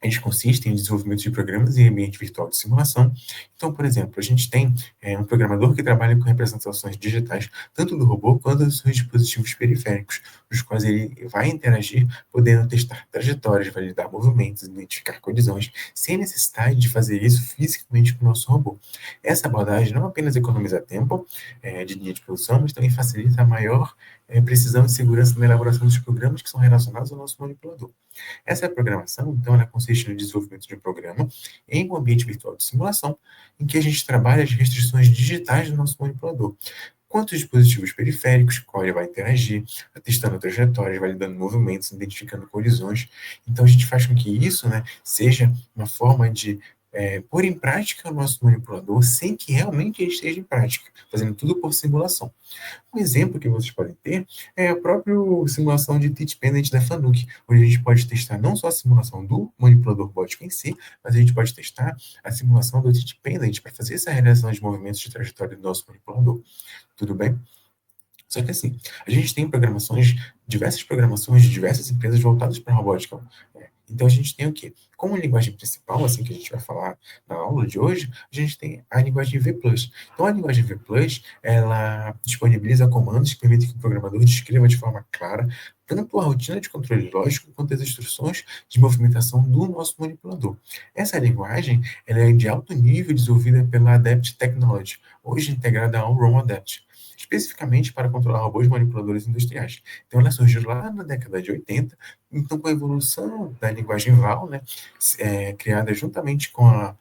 Eles consistem em desenvolvimento de programas em ambiente virtual de simulação. Então, por exemplo, a gente tem um programador que trabalha com representações digitais, tanto do robô quanto dos seus dispositivos periféricos, nos quais ele vai interagir, podendo testar trajetórias, validar movimentos, identificar colisões, sem necessidade de fazer isso fisicamente com o nosso robô. Essa abordagem não apenas economiza tempo de linha de produção, mas também facilita a maior precisão e segurança na elaboração dos programas que são relacionados ao nosso manipulador. Essa programação, então, ela consiste no desenvolvimento de um programa em um ambiente virtual de simulação, em que a gente trabalha as restrições digitais do nosso manipulador. Quantos dispositivos periféricos, qual ele vai interagir, testando trajetórias, validando movimentos, identificando colisões. Então, a gente faz com que isso, né, seja uma forma de pôr em prática o nosso manipulador sem que realmente ele esteja em prática, fazendo tudo por simulação. Um exemplo que vocês podem ter é a própria simulação de Teach Pendant da Fanuc, onde a gente pode testar não só a simulação do manipulador robótico em si, mas a gente pode testar a simulação do Teach Pendant para fazer essa realização de movimentos de trajetória do nosso manipulador. Tudo bem? Só que assim, a gente tem diversas programações de diversas empresas voltadas para a robótica. Então a gente tem o quê? Como linguagem principal, assim que a gente vai falar na aula de hoje, a gente tem a linguagem V+. Então a linguagem V+, ela disponibiliza comandos que permitem que o programador descreva de forma clara tanto a rotina de controle lógico quanto as instruções de movimentação do nosso manipulador. Essa linguagem ela é de alto nível, desenvolvida pela Adept Technology, hoje integrada ao ROM Adept, especificamente para controlar robôs manipuladores industriais. Então, ela surgiu lá na década de 80, então com a evolução da linguagem VAL, né, criada juntamente com a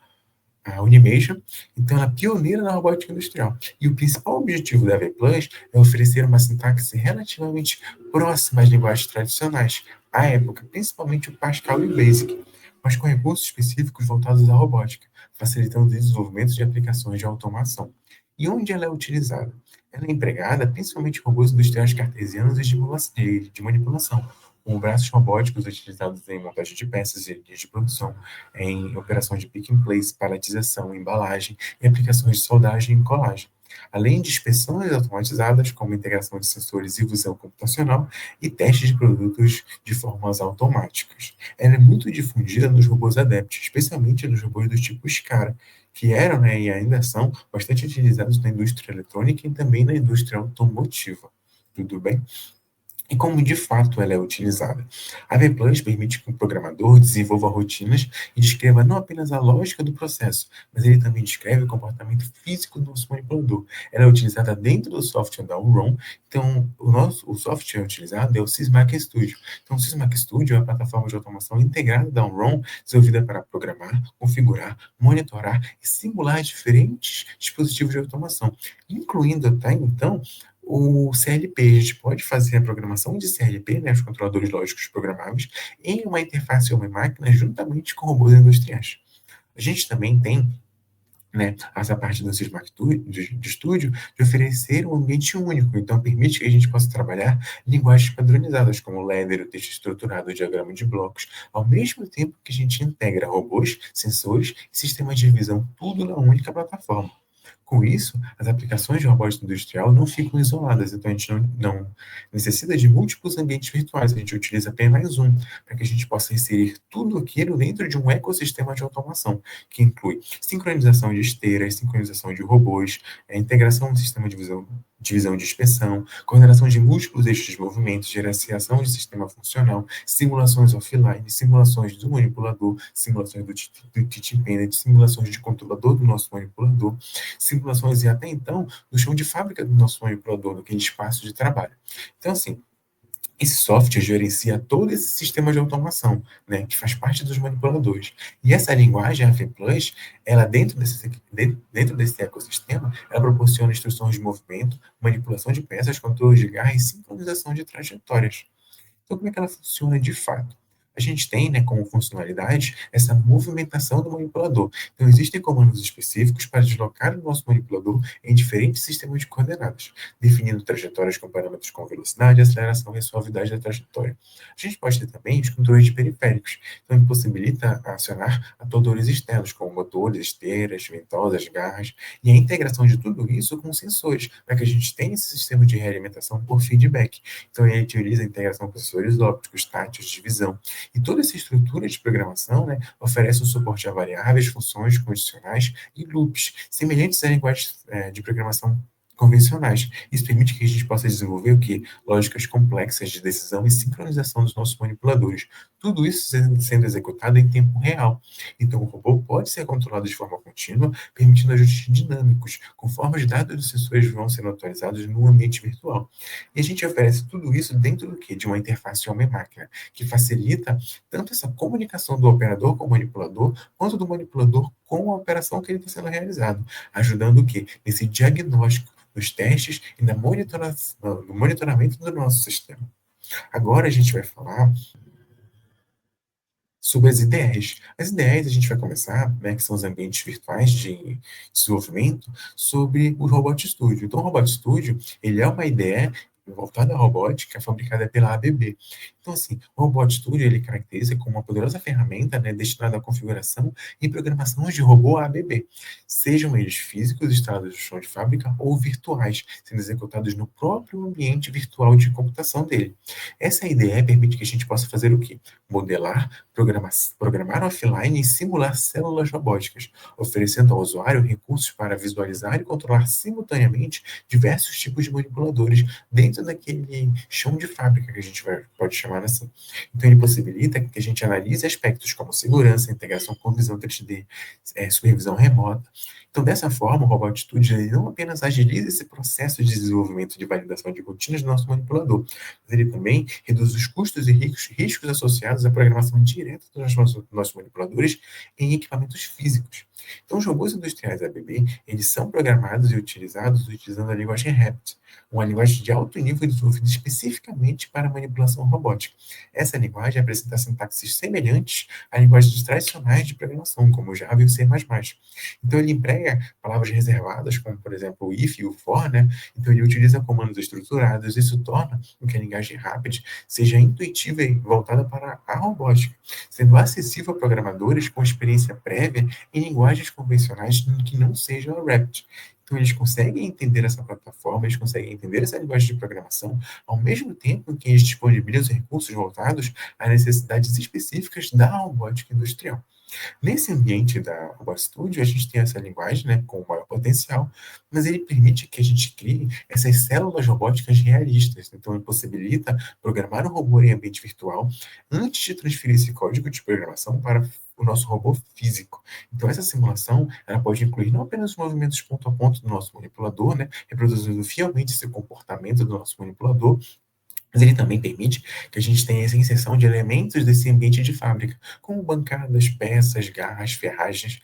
a Unimation, então ela é pioneira na robótica industrial. E o principal objetivo da V-Plus é oferecer uma sintaxe relativamente próxima às linguagens tradicionais, à época, principalmente o Pascal e o Basic, mas com recursos específicos voltados à robótica, facilitando o desenvolvimento de aplicações de automação. E onde ela é utilizada? Ela é empregada principalmente em robôs industriais cartesianos e de manipulação, com braços robóticos utilizados em montagem de peças e linhas de produção, em operações de pick and place, paletização, embalagem e aplicações de soldagem e colagem, além de inspeções automatizadas, como integração de sensores e visão computacional e testes de produtos de formas automáticas. Ela é muito difundida nos robôs adeptos, especialmente nos robôs do tipo SCARA, que eram, né, e ainda são bastante utilizados na indústria eletrônica e também na indústria automotiva. Tudo bem? E como de fato ela é utilizada. A VPlus permite que o programador desenvolva rotinas e descreva não apenas a lógica do processo, mas ele também descreve o comportamento físico do nosso manipulador. Ela é utilizada dentro do software da Unron, então o software utilizado é o Sysmac Studio. Então o Sysmac Studio é a plataforma de automação integrada da Unron, desenvolvida para programar, configurar, monitorar e simular diferentes dispositivos de automação, incluindo até então o CLP. A gente pode fazer a programação de CLP, né, os controladores lógicos programáveis, em uma interface homem-máquina juntamente com robôs industriais. A gente também tem, né, essa parte do Sysmac de estúdio de oferecer um ambiente único, então permite que a gente possa trabalhar linguagens padronizadas, como o ladder, o texto estruturado, o diagrama de blocos, ao mesmo tempo que a gente integra robôs, sensores e sistemas de visão, tudo na única plataforma. Com isso, as aplicações de robótica industrial não ficam isoladas, então a gente não necessita de múltiplos ambientes virtuais, a gente utiliza apenas um, para que a gente possa inserir tudo aquilo dentro de um ecossistema de automação, que inclui sincronização de esteiras, sincronização de robôs, integração do sistema de visão de inspeção, coordenação de múltiplos eixos de movimento, gerenciação de sistema funcional, simulações offline, simulações do manipulador, simulações do teaching panel, simulações de controlador do nosso manipulador, simulações e até então no chão de fábrica do nosso manipulador, naquele espaço de trabalho. Então, assim, esse software gerencia todo esse sistema de automação, né, que faz parte dos manipuladores. E essa linguagem, a V+, ela dentro desse ecossistema, ela proporciona instruções de movimento, manipulação de peças, controle de garra e sincronização de trajetórias. Então, como é que ela funciona de fato? A gente tem, né, como funcionalidade essa movimentação do manipulador. Então, existem comandos específicos para deslocar o nosso manipulador em diferentes sistemas de coordenadas, definindo trajetórias com parâmetros como velocidade, aceleração e suavidade da trajetória. A gente pode ter também os controles de periféricos, então ele possibilita acionar atores externos, como motores, esteiras, ventosas, garras, e a integração de tudo isso com sensores, para que a gente tenha esse sistema de realimentação por feedback. Então, ele utiliza a integração com sensores ópticos, táteis, de visão. E toda essa estrutura de programação, né, oferece um suporte a variáveis, funções condicionais e loops, semelhantes a linguagens de programação convencionais. Isso permite que a gente possa desenvolver o que? Lógicas complexas de decisão e sincronização dos nossos manipuladores. Tudo isso sendo executado em tempo real. Então, o robô pode ser controlado de forma contínua, permitindo ajustes dinâmicos, conforme os dados dos sensores vão sendo atualizados no ambiente virtual. E a gente oferece tudo isso dentro do quê? De uma interface homem-máquina, que facilita tanto essa comunicação do operador com o manipulador, quanto do manipulador com a operação que ele está sendo realizado, ajudando o quê? Nesse diagnóstico, nos testes e no monitoramento do nosso sistema. Agora a gente vai falar sobre as IDEs. As IDEs a gente vai começar, né, que são os ambientes virtuais de desenvolvimento, sobre o Robot Studio. Então, o Robot Studio, ele é uma IDE voltada à robótica, fabricada pela ABB. Então, assim, o Robot Studio, ele caracteriza como uma poderosa ferramenta, né, destinada à configuração e programação de robô ABB, sejam eles físicos, instalados no chão de fábrica, ou virtuais, sendo executados no próprio ambiente virtual de computação dele. Essa IDE permite que a gente possa fazer o quê? Modelar, programar offline e simular células robóticas, oferecendo ao usuário recursos para visualizar e controlar simultaneamente diversos tipos de manipuladores dentro daquele chão de fábrica que a gente pode chamar assim. Então, ele possibilita que a gente analise aspectos como segurança, integração com visão 3D, supervisão remota. Então, dessa forma, o Robot Studio ele não apenas agiliza esse processo de desenvolvimento de validação de rotinas do nosso manipulador, mas ele também reduz os custos e riscos associados à programação direta dos nossos manipuladores em equipamentos físicos. Então, os robôs industriais ABB, eles são programados e utilizados utilizando a linguagem RAPT, uma linguagem de alto nível desenvolvida especificamente para manipulação robótica. Essa linguagem apresenta sintaxes semelhantes a linguagens tradicionais de programação, como o Java e o C++. Então, ele emprega palavras reservadas, como, por exemplo, o if e o for, né? Então, ele utiliza comandos estruturados. Isso torna com que a linguagem RAPT seja intuitiva e voltada para a robótica, sendo acessível a programadores com experiência prévia em linguagens convencionais que não sejam a RAPT. Então, eles conseguem entender essa plataforma, eles conseguem entender essa linguagem de programação, ao mesmo tempo que eles disponibilizam recursos voltados a necessidades específicas da robótica industrial. Nesse ambiente da Robot Studio, a gente tem essa linguagem, né, com maior potencial, mas ele permite que a gente crie essas células robóticas realistas. Então, ele possibilita programar um robô em ambiente virtual antes de transferir esse código de programação para o nosso robô físico. Então, essa simulação, ela pode incluir não apenas os movimentos ponto a ponto do nosso manipulador, né, reproduzindo fielmente esse comportamento do nosso manipulador, mas ele também permite que a gente tenha essa inserção de elementos desse ambiente de fábrica, como bancadas, peças, garras, ferragens,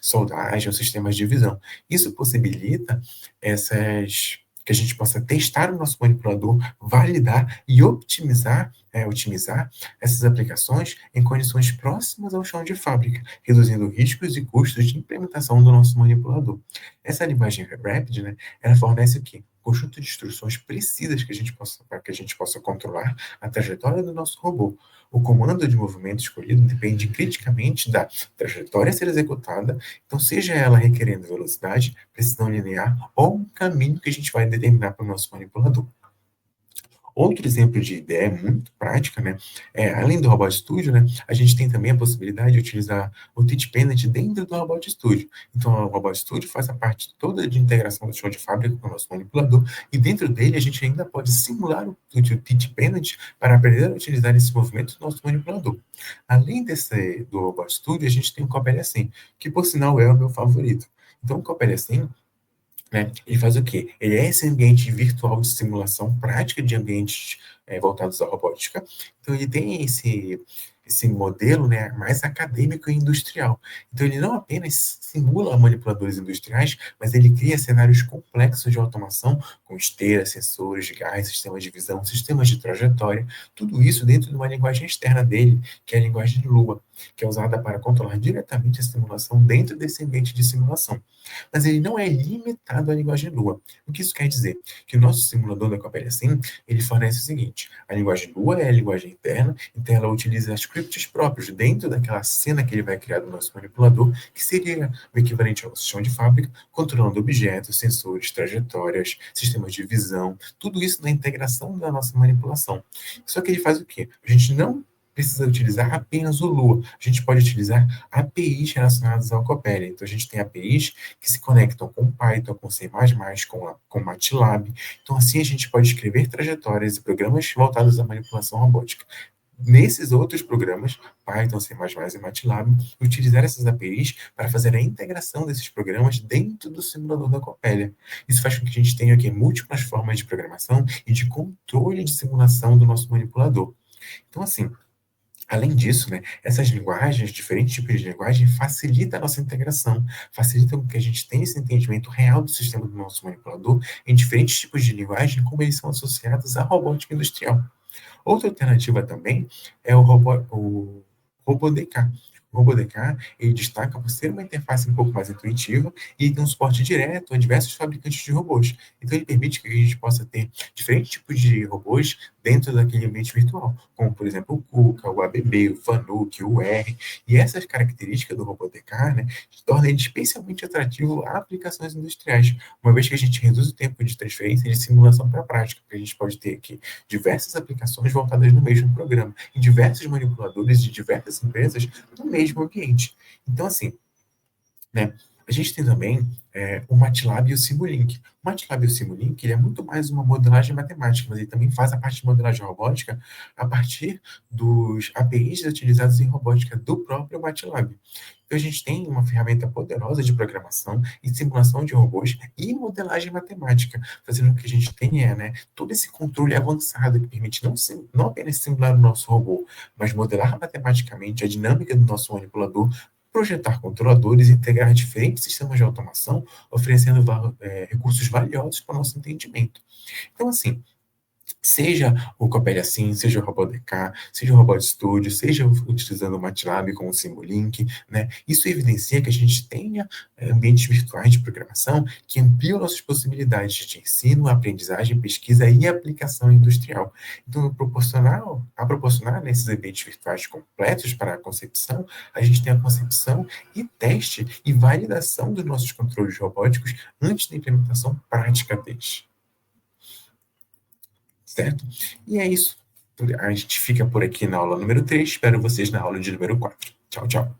soldagem ou sistemas de visão. Isso possibilita que a gente possa testar o nosso manipulador, validar e otimizar essas aplicações em condições próximas ao chão de fábrica, reduzindo riscos e custos de implementação do nosso manipulador. Essa linguagem Rapid, né, ela fornece o quê? Conjunto de instruções precisas para que a gente possa controlar a trajetória do nosso robô. O comando de movimento escolhido depende criticamente da trajetória a ser executada, então seja ela requerendo velocidade, precisão linear ou um caminho que a gente vai determinar para o nosso manipulador. Outro exemplo de ideia muito prática, né, além do Robot Studio, né, a gente tem também a possibilidade de utilizar o Teach Pennet dentro do Robot Studio. Então, o Robot Studio faz a parte toda de integração do chão de fábrica com o nosso manipulador, e dentro dele a gente ainda pode simular o Teach Pennet para aprender a utilizar esse movimento do nosso manipulador. Além do Robot Studio, a gente tem o Copel Assim, que por sinal é o meu favorito. Então, o Copel Assim, né, ele faz o quê? Ele é esse ambiente virtual de simulação prática de ambientes voltados à robótica. Então, ele tem esse modelo, né, mais acadêmico e industrial. Então, ele não apenas simula manipuladores industriais, mas ele cria cenários complexos de automação com esteiras, sensores de gás, sistemas de visão, sistemas de trajetória, tudo isso dentro de uma linguagem externa dele, que é a linguagem de Lua, que é usada para controlar diretamente a simulação dentro desse ambiente de simulação. Mas ele não é limitado à linguagem Lua. O que isso quer dizer? Que o nosso simulador da Copel Assim, ele fornece o seguinte: a linguagem Lua é a linguagem interna, então ela utiliza scripts próprios dentro daquela cena que ele vai criar do nosso manipulador, que seria o equivalente ao chão de fábrica, controlando objetos, sensores, trajetórias, sistemas de visão, tudo isso na integração da nossa manipulação. Só que ele faz o quê? A gente não precisa utilizar apenas o Lua. A gente pode utilizar APIs relacionadas ao Copel. Então, a gente tem APIs que se conectam com Python, com C++, com MATLAB. Então, assim, a gente pode escrever trajetórias e programas voltados à manipulação robótica. Nesses outros programas, Python, C++ e MATLAB, utilizar essas APIs para fazer a integração desses programas dentro do simulador da Copel. Isso faz com que a gente tenha aqui múltiplas formas de programação e de controle de simulação do nosso manipulador. Então, assim, além disso, né, essas linguagens, diferentes tipos de linguagem, facilitam a nossa integração, facilitam que a gente tenha esse entendimento real do sistema do nosso manipulador em diferentes tipos de linguagem, como eles são associados à robótica industrial. Outra alternativa também é o RoboDK. O RoboDK, ele destaca por ser uma interface um pouco mais intuitiva e tem um suporte direto a diversos fabricantes de robôs. Então, ele permite que a gente possa ter diferentes tipos de robôs dentro daquele ambiente virtual, como, por exemplo, o KUKA, o ABB, o FANUC, o R. E essas características do RoboDK, né, tornam ele especialmente atrativo a aplicações industriais, uma vez que a gente reduz o tempo de transferência e de simulação para a prática, porque a gente pode ter aqui diversas aplicações voltadas no mesmo programa, em diversos manipuladores de diversas empresas no mesmo ambiente. Então, assim, né, a gente tem também o MATLAB e o Simulink. O MATLAB e o Simulink, ele é muito mais uma modelagem matemática, mas ele também faz a parte de modelagem robótica a partir dos APIs utilizados em robótica do próprio MATLAB. Então, a gente tem uma ferramenta poderosa de programação e simulação de robôs e modelagem matemática, fazendo com que a gente tenha, né, todo esse controle avançado que permite não apenas simular o nosso robô, mas modelar matematicamente a dinâmica do nosso manipulador projetar controladores e integrar diferentes sistemas de automação, oferecendo recursos valiosos para o nosso entendimento. Então, assim, seja o Copel Assim, seja o RoboDK, seja o Robot Studio, seja utilizando o MATLAB com o Simulink, né? Isso evidencia que a gente tenha ambientes virtuais de programação que ampliam nossas possibilidades de ensino, aprendizagem, pesquisa e aplicação industrial. Então, a proporcionar nesses ambientes virtuais completos para a concepção, a gente tem a concepção e teste e validação dos nossos controles robóticos antes da implementação prática deles. Certo? E é isso. A gente fica por aqui na aula número 3. Espero vocês na aula de número 4. Tchau, tchau.